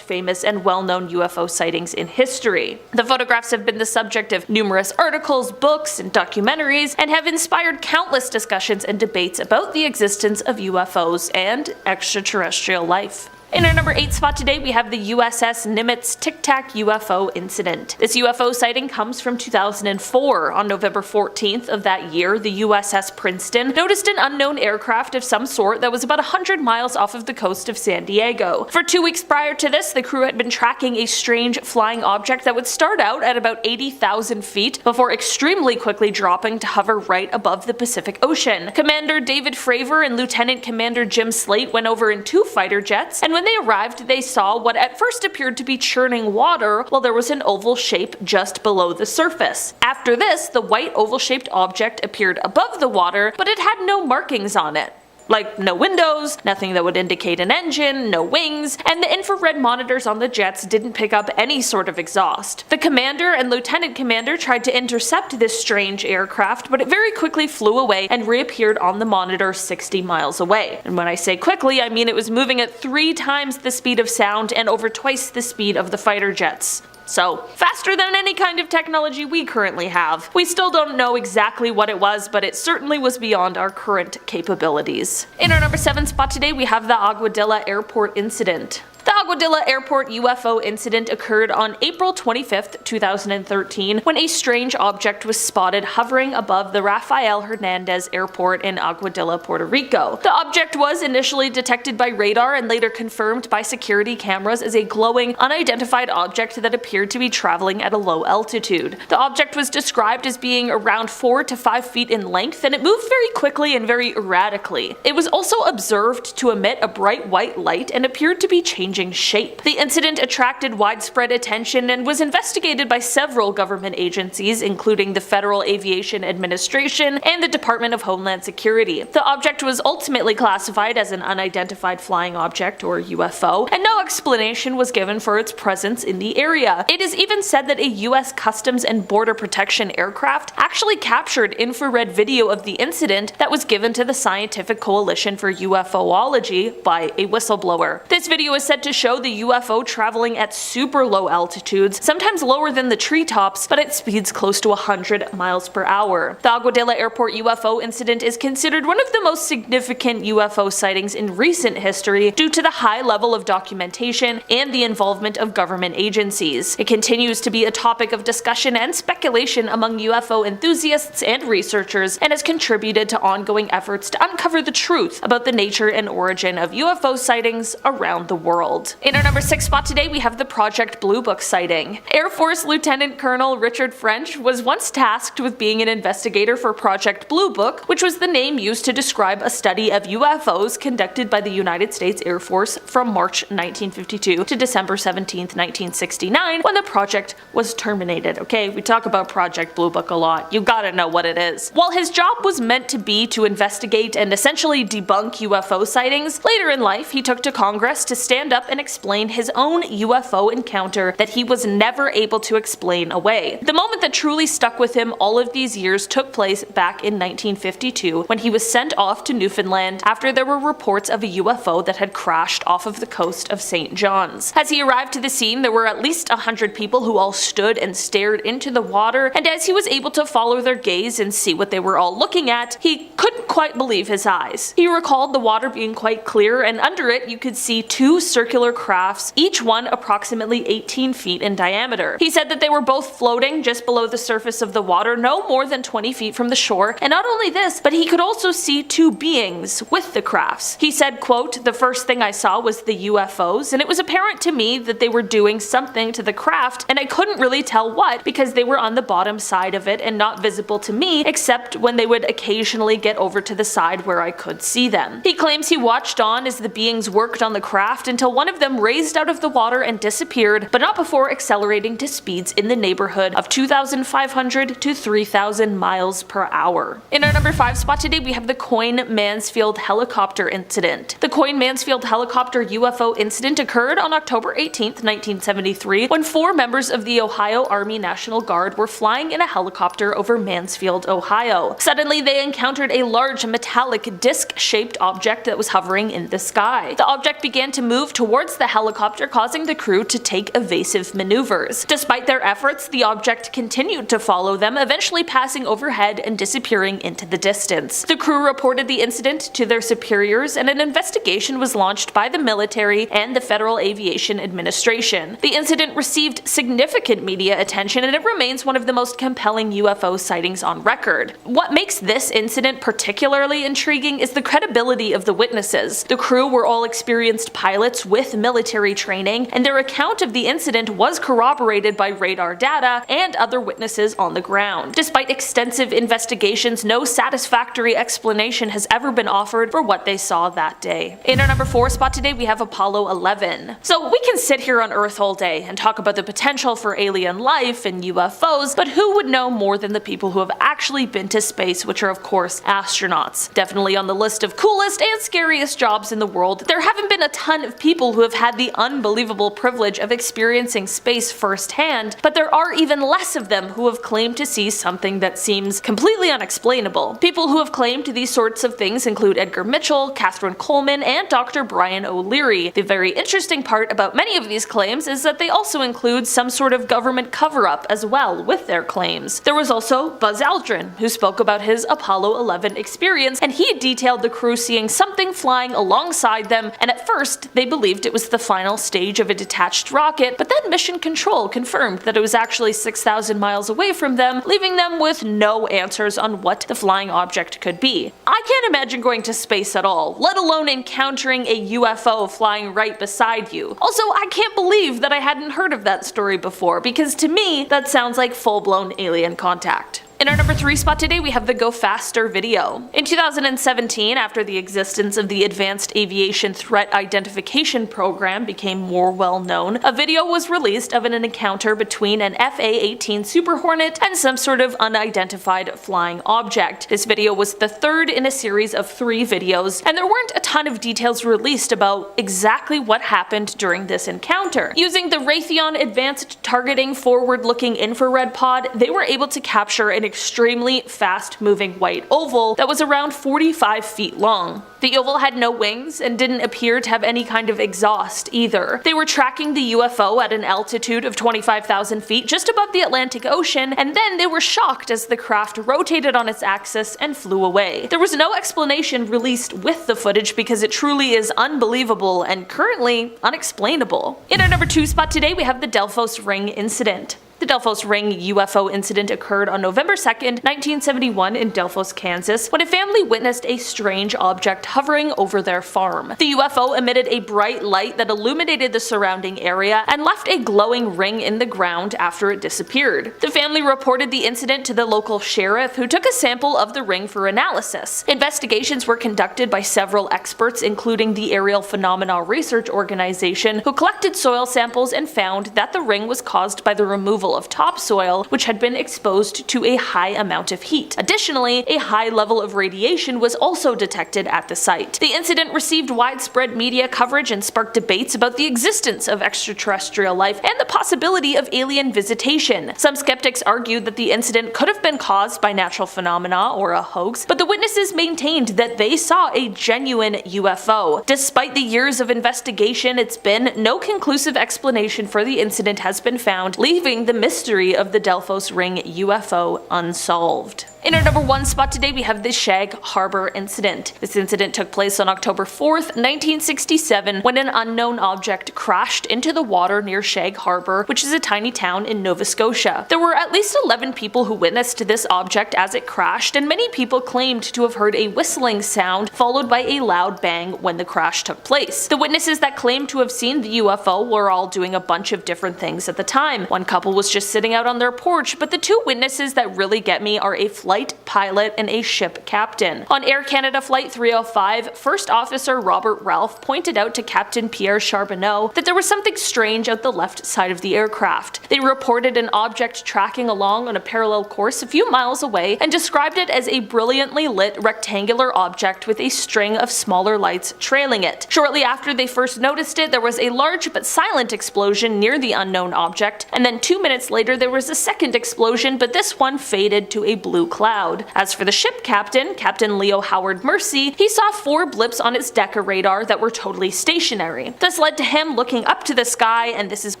famous and well-known UFO sightings in history. The photographs have been the subject of numerous articles, books, and documentaries, and have inspired countless discussions and debates about the existence of UFOs and extraterrestrial life. In our number 8 spot today, we have the USS Nimitz Tic Tac UFO incident. This UFO sighting comes from 2004. On November 14th of that year, the USS Princeton noticed an unknown aircraft of some sort that was about 100 miles off of the coast of San Diego. For 2 weeks prior to this, the crew had been tracking a strange flying object that would start out at about 80,000 feet before extremely quickly dropping to hover right above the Pacific Ocean. Commander David Fravor and Lieutenant Commander Jim Slate went over in 2 fighter jets, and when they arrived, they saw what at first appeared to be churning water while there was an oval shape just below the surface. After this, the white oval-shaped object appeared above the water, but it had no markings on it. Like no windows, nothing that would indicate an engine, no wings, and the infrared monitors on the jets didn't pick up any sort of exhaust. The commander and lieutenant commander tried to intercept this strange aircraft, but it very quickly flew away and reappeared on the monitor 60 miles away. And when I say quickly, I mean it was moving at 3 times the speed of sound and over twice the speed of the fighter jets. So, faster than any kind of technology we currently have. We still don't know exactly what it was, but it certainly was beyond our current capabilities. In our number 7 spot today, we have the Aguadilla Airport incident. The Aguadilla Airport UFO incident occurred on April 25, 2013, when a strange object was spotted hovering above the Rafael Hernandez Airport in Aguadilla, Puerto Rico. The object was initially detected by radar and later confirmed by security cameras as a glowing, unidentified object that appeared to be traveling at a low altitude. The object was described as being around 4 to 5 feet in length, and it moved very quickly and very erratically. It was also observed to emit a bright white light and appeared to be changing changing shape. The incident attracted widespread attention and was investigated by several government agencies, including the Federal Aviation Administration and the Department of Homeland Security. The object was ultimately classified as an unidentified flying object, or UFO, and no explanation was given for its presence in the area. It is even said that a US Customs and Border Protection aircraft actually captured infrared video of the incident that was given to the Scientific Coalition for UFOlogy by a whistleblower. This video is said to show the UFO traveling at super low altitudes, sometimes lower than the treetops, but at speeds close to 100 miles per hour. The Aguadilla Airport UFO incident is considered one of the most significant UFO sightings in recent history due to the high level of documentation and the involvement of government agencies. It continues to be a topic of discussion and speculation among UFO enthusiasts and researchers, and has contributed to ongoing efforts to uncover the truth about the nature and origin of UFO sightings around the world. In our number 6 spot today, we have the Project Blue Book sighting. Air Force Lieutenant Colonel Richard French was once tasked with being an investigator for Project Blue Book, which was the name used to describe a study of UFOs conducted by the United States Air Force from March 1952 to December 17, 1969, when the project was terminated. Okay, we talk about Project Blue Book a lot. You gotta know what it is. While his job was meant to be to investigate and essentially debunk UFO sightings, later in life he took to Congress to stand up and explain his own UFO encounter that he was never able to explain away. The moment that truly stuck with him all of these years took place back in 1952 when he was sent off to Newfoundland after there were reports of a UFO that had crashed off of the coast of St. John's. As he arrived to the scene, there were at least 100 people who all stood and stared into the water, and as he was able to follow their gaze and see what they were all looking at, he couldn't quite believe his eyes. He recalled the water being quite clear, and under it you could see 2 circular crafts, each one approximately 18 feet in diameter. He said that they were both floating just below the surface of the water, no more than 20 feet from the shore, and not only this, but he could also see 2 beings with the crafts. He said, quote, "The first thing I saw was the UFOs, and it was apparent to me that they were doing something to the craft, and I couldn't really tell what because they were on the bottom side of it and not visible to me except when they would occasionally get over to the side where I could see them." He claims he watched on as the beings worked on the craft until one of them raised out of the water and disappeared, but not before accelerating to speeds in the neighborhood of 2,500 to 3,000 miles per hour. In our number 5 spot today, we have the Coyne-Mansfield helicopter incident. The Coyne-Mansfield helicopter UFO incident occurred on October 18, 1973, when 4 members of the Ohio Army National Guard were flying in a helicopter over Mansfield, Ohio. Suddenly, they encountered a large metallic disc-shaped object that was hovering in the sky. The object began to move towards the helicopter, causing the crew to take evasive maneuvers. Despite their efforts, the object continued to follow them, eventually passing overhead and disappearing into the distance. The crew reported the incident to their superiors, and an investigation was launched by the military and the Federal Aviation Administration. The incident received significant media attention, and it remains one of the most compelling UFO sightings on record. What makes this incident particularly intriguing is the credibility of the witnesses. The crew were all experienced pilots with military training, and their account of the incident was corroborated by radar data and other witnesses on the ground. Despite extensive investigations, no satisfactory explanation has ever been offered for what they saw that day. In our number 4 spot today, we have Apollo 11. So we can sit here on Earth all day and talk about the potential for alien life and UFOs, but who would know more than the people who have actually been to space, which are of course astronauts. Definitely on the list of coolest and scariest jobs in the world, there haven't been a ton of people who have had the unbelievable privilege of experiencing space firsthand, but there are even less of them who have claimed to see something that seems completely unexplainable. People who have claimed these sorts of things include Edgar Mitchell, Catherine Coleman, and Dr. Brian O'Leary. The very interesting part about many of these claims is that they also include some sort of government cover-up as well with their claims. There was also Buzz Aldrin, who spoke about his Apollo 11 experience, and he detailed the crew seeing something flying alongside them, and at first they believed it was the final stage of a detached rocket, but then Mission Control confirmed that it was actually 6,000 miles away from them, leaving them with no answers on what the flying object could be. I can't imagine going to space at all, let alone encountering a UFO flying right beside you. Also, I can't believe that I hadn't heard of that story before, because to me, that sounds like full-blown alien contact. In our number 3 spot today, we have the Go Faster video. In 2017, after the existence of the Advanced Aviation Threat Identification Program became more well known, a video was released of an encounter between an FA-18 Super Hornet and some sort of unidentified flying object. This video was the third in a series of 3 videos, and there weren't a ton of details released about exactly what happened during this encounter. Using the Raytheon Advanced Targeting Forward-Looking Infrared Pod, they were able to capture an extremely fast-moving white oval that was around 45 feet long. The oval had no wings and didn't appear to have any kind of exhaust either. They were tracking the UFO at an altitude of 25,000 feet just above the Atlantic Ocean, and then they were shocked as the craft rotated on its axis and flew away. There was no explanation released with the footage because it truly is unbelievable and currently unexplainable. In our number 2 spot today, we have the Delphos Ring incident. The Delphos Ring UFO incident occurred on November 2nd, 1971 in Delphos, Kansas, when a family witnessed a strange object hovering over their farm. The UFO emitted a bright light that illuminated the surrounding area and left a glowing ring in the ground after it disappeared. The family reported the incident to the local sheriff, who took a sample of the ring for analysis. Investigations were conducted by several experts, including the Aerial Phenomena Research Organization, who collected soil samples and found that the ring was caused by the removal of topsoil, which had been exposed to a high amount of heat. Additionally, a high level of radiation was also detected at the site. The incident received widespread media coverage and sparked debates about the existence of extraterrestrial life and the possibility of alien visitation. Some skeptics argued that the incident could have been caused by natural phenomena or a hoax, but the witnesses maintained that they saw a genuine UFO. Despite the years of investigation, it's been no conclusive explanation for the incident has been found, leaving the mystery of the Delphos Ring UFO unsolved. In our number 1 spot today, we have the Shag Harbour incident. This incident took place on October 4th, 1967, when an unknown object crashed into the water near Shag Harbour, which is a tiny town in Nova Scotia. There were at least 11 people who witnessed this object as it crashed, and many people claimed to have heard a whistling sound followed by a loud bang when the crash took place. The witnesses that claimed to have seen the UFO were all doing a bunch of different things at the time. One couple was just sitting out on their porch, but the 2 witnesses that really get me are a flight pilot and a ship captain. On Air Canada Flight 305, First Officer Robert Ralph pointed out to Captain Pierre Charbonneau that there was something strange out the left side of the aircraft. They reported an object tracking along on a parallel course a few miles away and described it as a brilliantly lit rectangular object with a string of smaller lights trailing it. Shortly after they first noticed it, there was a large but silent explosion near the unknown object, and then 2 minutes later there was a second explosion, but this one faded to a blue cloud. As for the ship captain, Captain Leo Howard Mercy, he saw 4 blips on his Deca radar that were totally stationary. This led to him looking up to the sky, and this is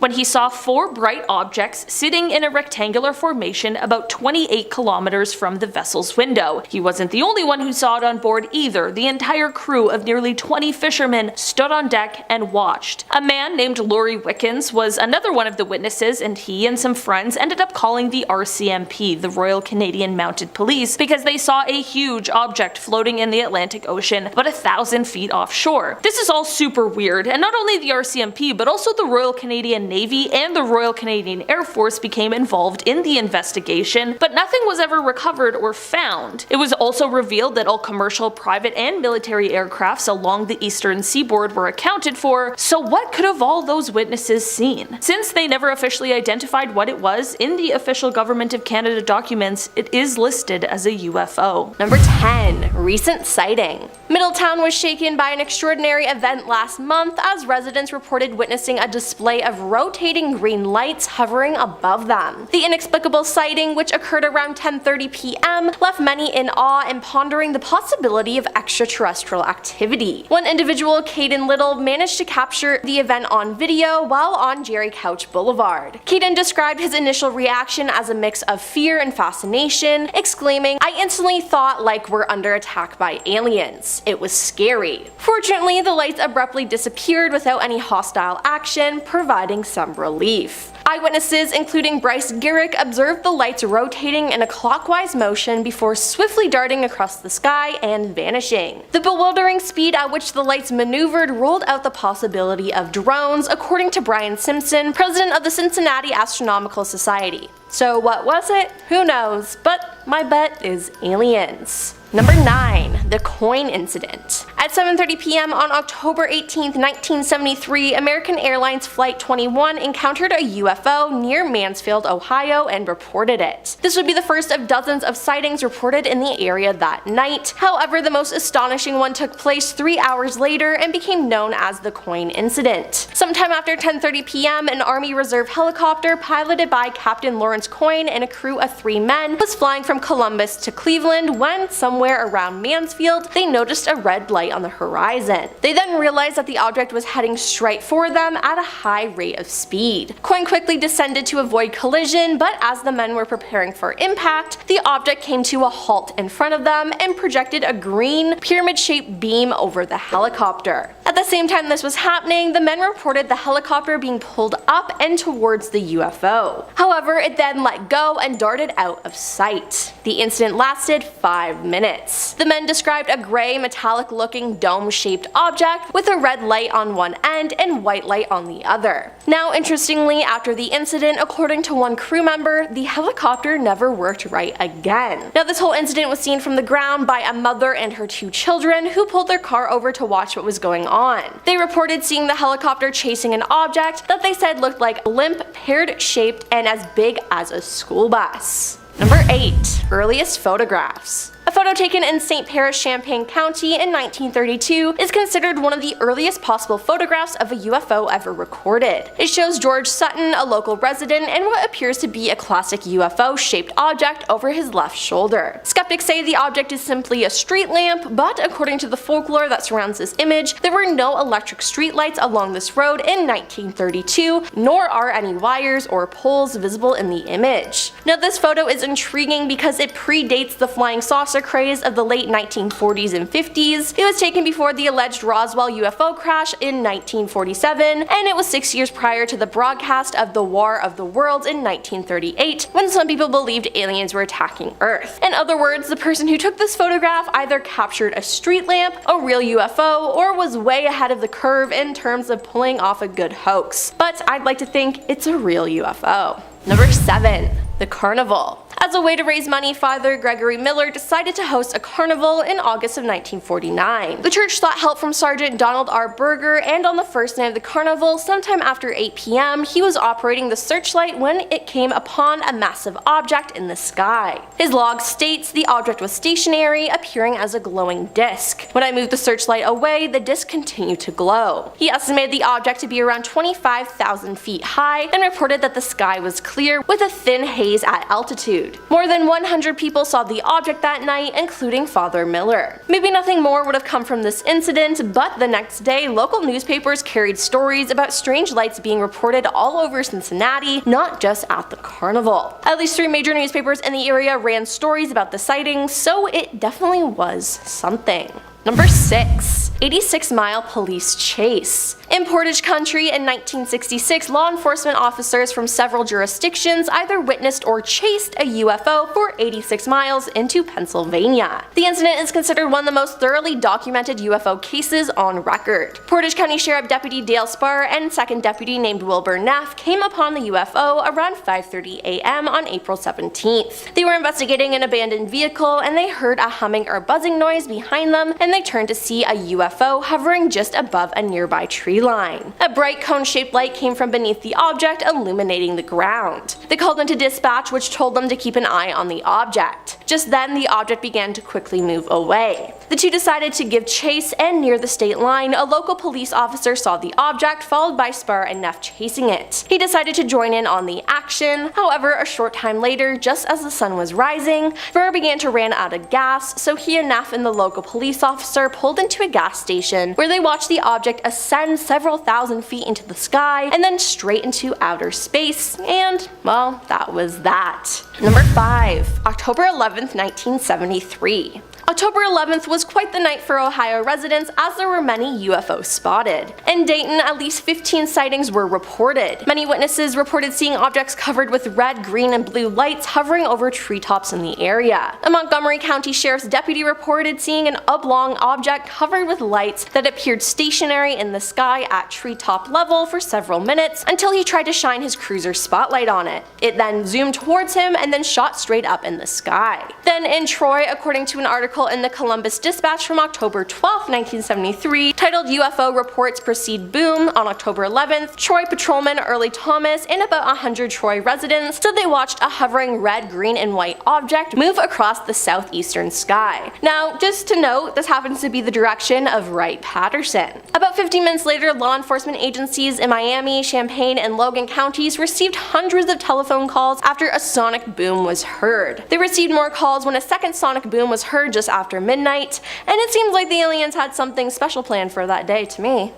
when he saw 4 bright objects sitting in a rectangular formation about 28 kilometers from the vessel's window. He wasn't the only one who saw it on board either. The entire crew of nearly 20 fishermen stood on deck and watched. A man named Laurie Wickens was another one of the witnesses, and he and some friends ended up calling the RCMP, the Royal Canadian Mounted Police, because they saw a huge object floating in the Atlantic Ocean about 1,000 feet offshore. This is all super weird, and not only the RCMP but also the Royal Canadian Navy and the Royal Canadian Air Force became involved in the investigation, but nothing was ever recovered or found. It was also revealed that all commercial, private, and military aircrafts along the eastern seaboard were accounted for, so what could have all those witnesses seen? Since they never officially identified what it was, in the official Government of Canada documents, it is listed as a UFO. Number 10. Recent sighting. Middletown was shaken by an extraordinary event last month as residents reported witnessing a display of rotating green lights hovering above them. The inexplicable sighting, which occurred around 10:30 p.m., left many in awe and pondering the possibility of extraterrestrial activity. One individual, Caden Little, managed to capture the event on video while on Jerry Couch Boulevard. Caden described his initial reaction as a mix of fear and fascination, exclaiming, "I instantly thought like we're under attack by aliens. It was scary." Fortunately, the lights abruptly disappeared without any hostile action, providing some relief. Eyewitnesses, including Bryce Garrick, observed the lights rotating in a clockwise motion before swiftly darting across the sky and vanishing. The bewildering speed at which the lights maneuvered ruled out the possibility of drones, according to Brian Simpson, president of the Cincinnati Astronomical Society. So what was it? Who knows, but my bet is aliens. Number 9. The coin incident. At 7:30 p.m. on October 18, 1973, American Airlines Flight 21 encountered a UFO near Mansfield, Ohio, and reported it. This would be the first of dozens of sightings reported in the area that night. However, the most astonishing one took place 3 hours later and became known as the coin incident. Sometime after 10:30 p.m., an Army Reserve helicopter piloted by Captain Lawrence Coyne and a crew of 3 men was flying from Columbus to Cleveland when, somewhere around Mansfield, they noticed a red light on the horizon. They then realized that the object was heading straight for them at a high rate of speed. Coyne quickly descended to avoid collision, but as the men were preparing for impact, the object came to a halt in front of them and projected a green, pyramid-shaped beam over the helicopter. At the same time this was happening, the men reported the helicopter being pulled up and towards the UFO. However, it then let go and darted out of sight. The incident lasted 5 minutes. The men described a gray, metallic-looking dome-shaped object with a red light on one end and white light on the other. Now, interestingly, after the incident, according to one crew member, the helicopter never worked right again. Now, this whole incident was seen from the ground by a mother and her 2 children who pulled their car over to watch what was going on. They reported seeing the helicopter chasing an object that they said looked like limp, pear-shaped, and as big as a school bus. Number 8. Earliest photographs. A photo taken in St. Paris, Champaign County in 1932 is considered one of the earliest possible photographs of a UFO ever recorded. It shows George Sutton, a local resident, and what appears to be a classic UFO-shaped object over his left shoulder. Skeptics say the object is simply a street lamp, but according to the folklore that surrounds this image, there were no electric streetlights along this road in 1932, nor are any wires or poles visible in the image. Now, this photo is intriguing because it predates the flying saucer craze of the late 1940s and 50s. It was taken before the alleged Roswell UFO crash in 1947, and it was 6 years prior to the broadcast of the War of the Worlds in 1938, when some people believed aliens were attacking Earth. In other words, the person who took this photograph either captured a street lamp, a real UFO, or was way ahead of the curve in terms of pulling off a good hoax. But I'd like to think it's a real UFO. Number 7. The Carnival. As a way to raise money, Father Gregory Miller decided to host a carnival in August of 1949. The church sought help from Sergeant Donald R. Berger, and on the first night of the carnival, sometime after 8 p.m., he was operating the searchlight when it came upon a massive object in the sky. His log states the object was stationary, appearing as a glowing disc. When I moved the searchlight away, the disc continued to glow. He estimated the object to be around 25,000 feet high and reported that the sky was clear with a thin haze at altitude. More than 100 people saw the object that night, including Father Miller. Maybe nothing more would have come from this incident, but the next day, local newspapers carried stories about strange lights being reported all over Cincinnati, not just at the carnival. At least 3 major newspapers in the area ran stories about the sightings, so it definitely was something. Number 6. 86-mile police chase. In Portage Country in 1966, law enforcement officers from several jurisdictions either witnessed or chased a UFO for 86 miles into Pennsylvania. The incident is considered one of the most thoroughly documented UFO cases on record. Portage County Sheriff Deputy Dale Spar and Second Deputy named Wilbur Neff came upon the UFO around 5:30 a.m. on April 17th. They were investigating an abandoned vehicle and they heard a humming or buzzing noise behind them, and they turned to see a UFO hovering just above a nearby tree line. A bright cone-shaped light came from beneath the object, illuminating the ground. They called into dispatch, which told them to keep an eye on the object. Just then, the object began to quickly move away. The two decided to give chase, and near the state line, a local police officer saw the object, followed by Spar and Neff chasing it. He decided to join in on the action. However, a short time later, just as the sun was rising, Spar began to run out of gas, so he and Neff and the local police officer pulled into a gas station, where they watched the object ascend several thousand feet into the sky and then straight into outer space, and, well, that was that. Number 5. October 11th, 1973. October 11th was was quite the night for Ohio residents, as there were many UFOs spotted. In Dayton, at least 15 sightings were reported. Many witnesses reported seeing objects covered with red, green, and blue lights hovering over treetops in the area. A Montgomery County Sheriff's deputy reported seeing an oblong object covered with lights that appeared stationary in the sky at treetop level for several minutes until he tried to shine his cruiser's spotlight on it. It then zoomed towards him and then shot straight up in the sky. Then in Troy, according to an article in the Columbus Dispatch from October 12, 1973, titled UFO Reports Proceed Boom, on October 11th, Troy patrolman Early Thomas and about 100 Troy residents said they watched a hovering red, green, and white object move across the southeastern sky. Now, just to note, this happens to be the direction of Wright-Patterson. About 15 minutes later, law enforcement agencies in Miami, Champaign, and Logan counties received hundreds of telephone calls after a sonic boom was heard. They received more calls when a second sonic boom was heard just after midnight, and it seems like the aliens had something special planned for that day to me.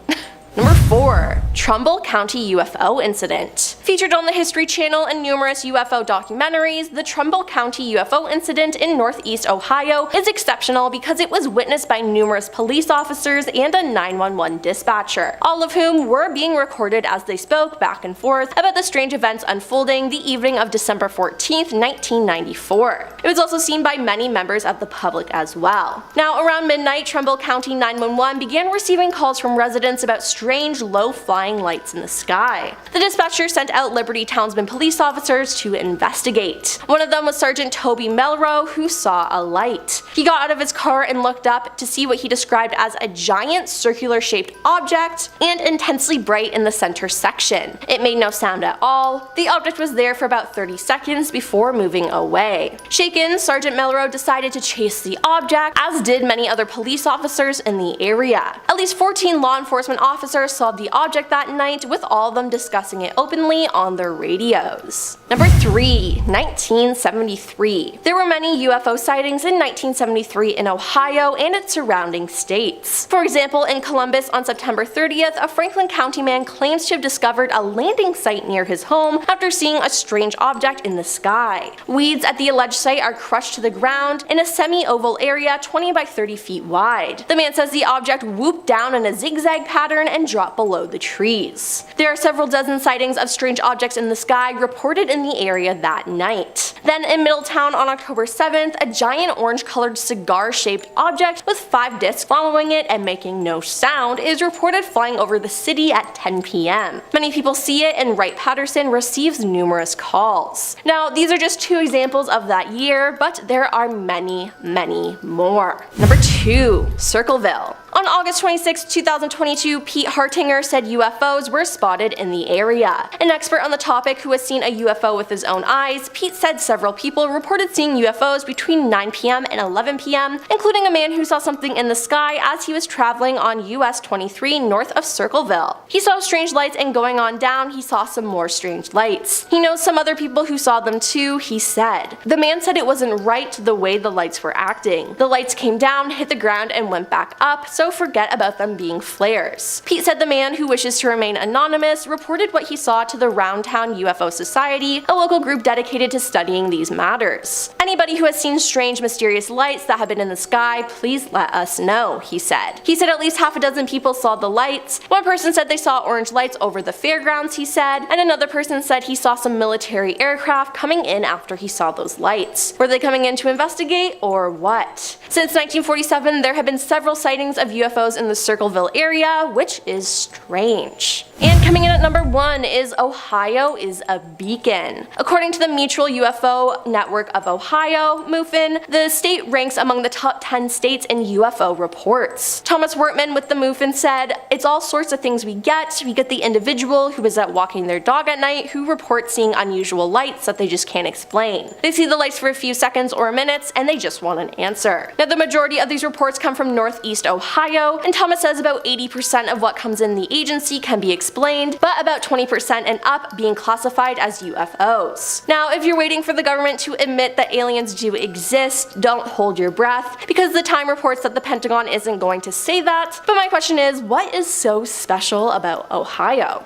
Number 4. Trumbull County UFO Incident. Featured on the History Channel and numerous UFO documentaries, the Trumbull County UFO incident in northeast Ohio is exceptional because it was witnessed by numerous police officers and a 911 dispatcher, all of whom were being recorded as they spoke back and forth about the strange events unfolding the evening of December 14th, 1994. It was also seen by many members of the public as well. Now, around midnight, Trumbull County 911 began receiving calls from residents about strange low-flying lights in the sky. The dispatcher sent out Liberty Townsend police officers to investigate. One of them was Sergeant Toby Melrose, who saw a light. He got out of his car and looked up to see what he described as a giant circular-shaped object and intensely bright in the center section. It made no sound at all. The object was there for about 30 seconds before moving away. Shaken, Sergeant Melrose decided to chase the object, as did many other police officers in the area. At least 14 law enforcement officers saw the object that night, with all of them discussing it openly on their radios. Number 3. 1973. There were many UFO sightings in 1973 in Ohio and its surrounding states. For example, in Columbus on September 30th, a Franklin County man claims to have discovered a landing site near his home after seeing a strange object in the sky. Weeds at the alleged site are crushed to the ground in a semi-oval area 20 by 30 feet wide. The man says the object whooped down in a zigzag pattern and dropped below the trees. There are several dozen sightings of strange objects in the sky reported in the area that night. Then in Middletown on October 7th, a giant orange-colored cigar-shaped object with 5 discs following it and making no sound is reported flying over the city at 10 p.m. Many people see it, and Wright-Patterson receives numerous calls. Now, these are just 2 examples of that year, but there are many, many more. Number 2. Circleville. On August 26, 2022, Pete Hartinger said UFOs were spotted in the area. An expert on the topic who has seen a UFO with his own eyes, Pete said several people reported seeing UFOs between 9 p.m. and 11 p.m., including a man who saw something in the sky as he was traveling on US 23 north of Circleville. He saw strange lights, and going on down, he saw some more strange lights. He knows some other people who saw them too, he said. The man said it wasn't right the way the lights were acting. The lights came down, hit the ground, and went back up, so forget about them being flares. Pete said the man, who wishes to remain anonymous, reported what he saw to the Roundtown UFO Society, a local group dedicated to studying these matters. Anybody who has seen strange, mysterious lights that have been in the sky, please let us know, he said. He said at least half a dozen people saw the lights. One person said they saw orange lights over the fairgrounds, he said, and another person said he saw some military aircraft coming in after he saw those lights. Were they coming in to investigate, or what? Since 1947, there have been several sightings of UFOs in the Circleville area, which is strange. And coming in at number 1 is Ohio is a beacon. According to the Mutual UFO Network of Ohio, MUFON, the state ranks among the top 10 states in UFO reports. Thomas Wortman with the MUFON said, "It's all sorts of things we get. We get the individual who is out walking their dog at night who reports seeing unusual lights that they just can't explain. They see the lights for a few seconds or minutes and they just want an answer." Now, the majority of these reports come from northeast Ohio, and Thomas says about 80% of what comes in the agency can be explained, but about 20% and up being classified as UFOs. Now, if you're waiting for the government to admit that aliens do exist, don't hold your breath, because the Time reports that the Pentagon isn't going to say that. But my question is, what is so special about Ohio?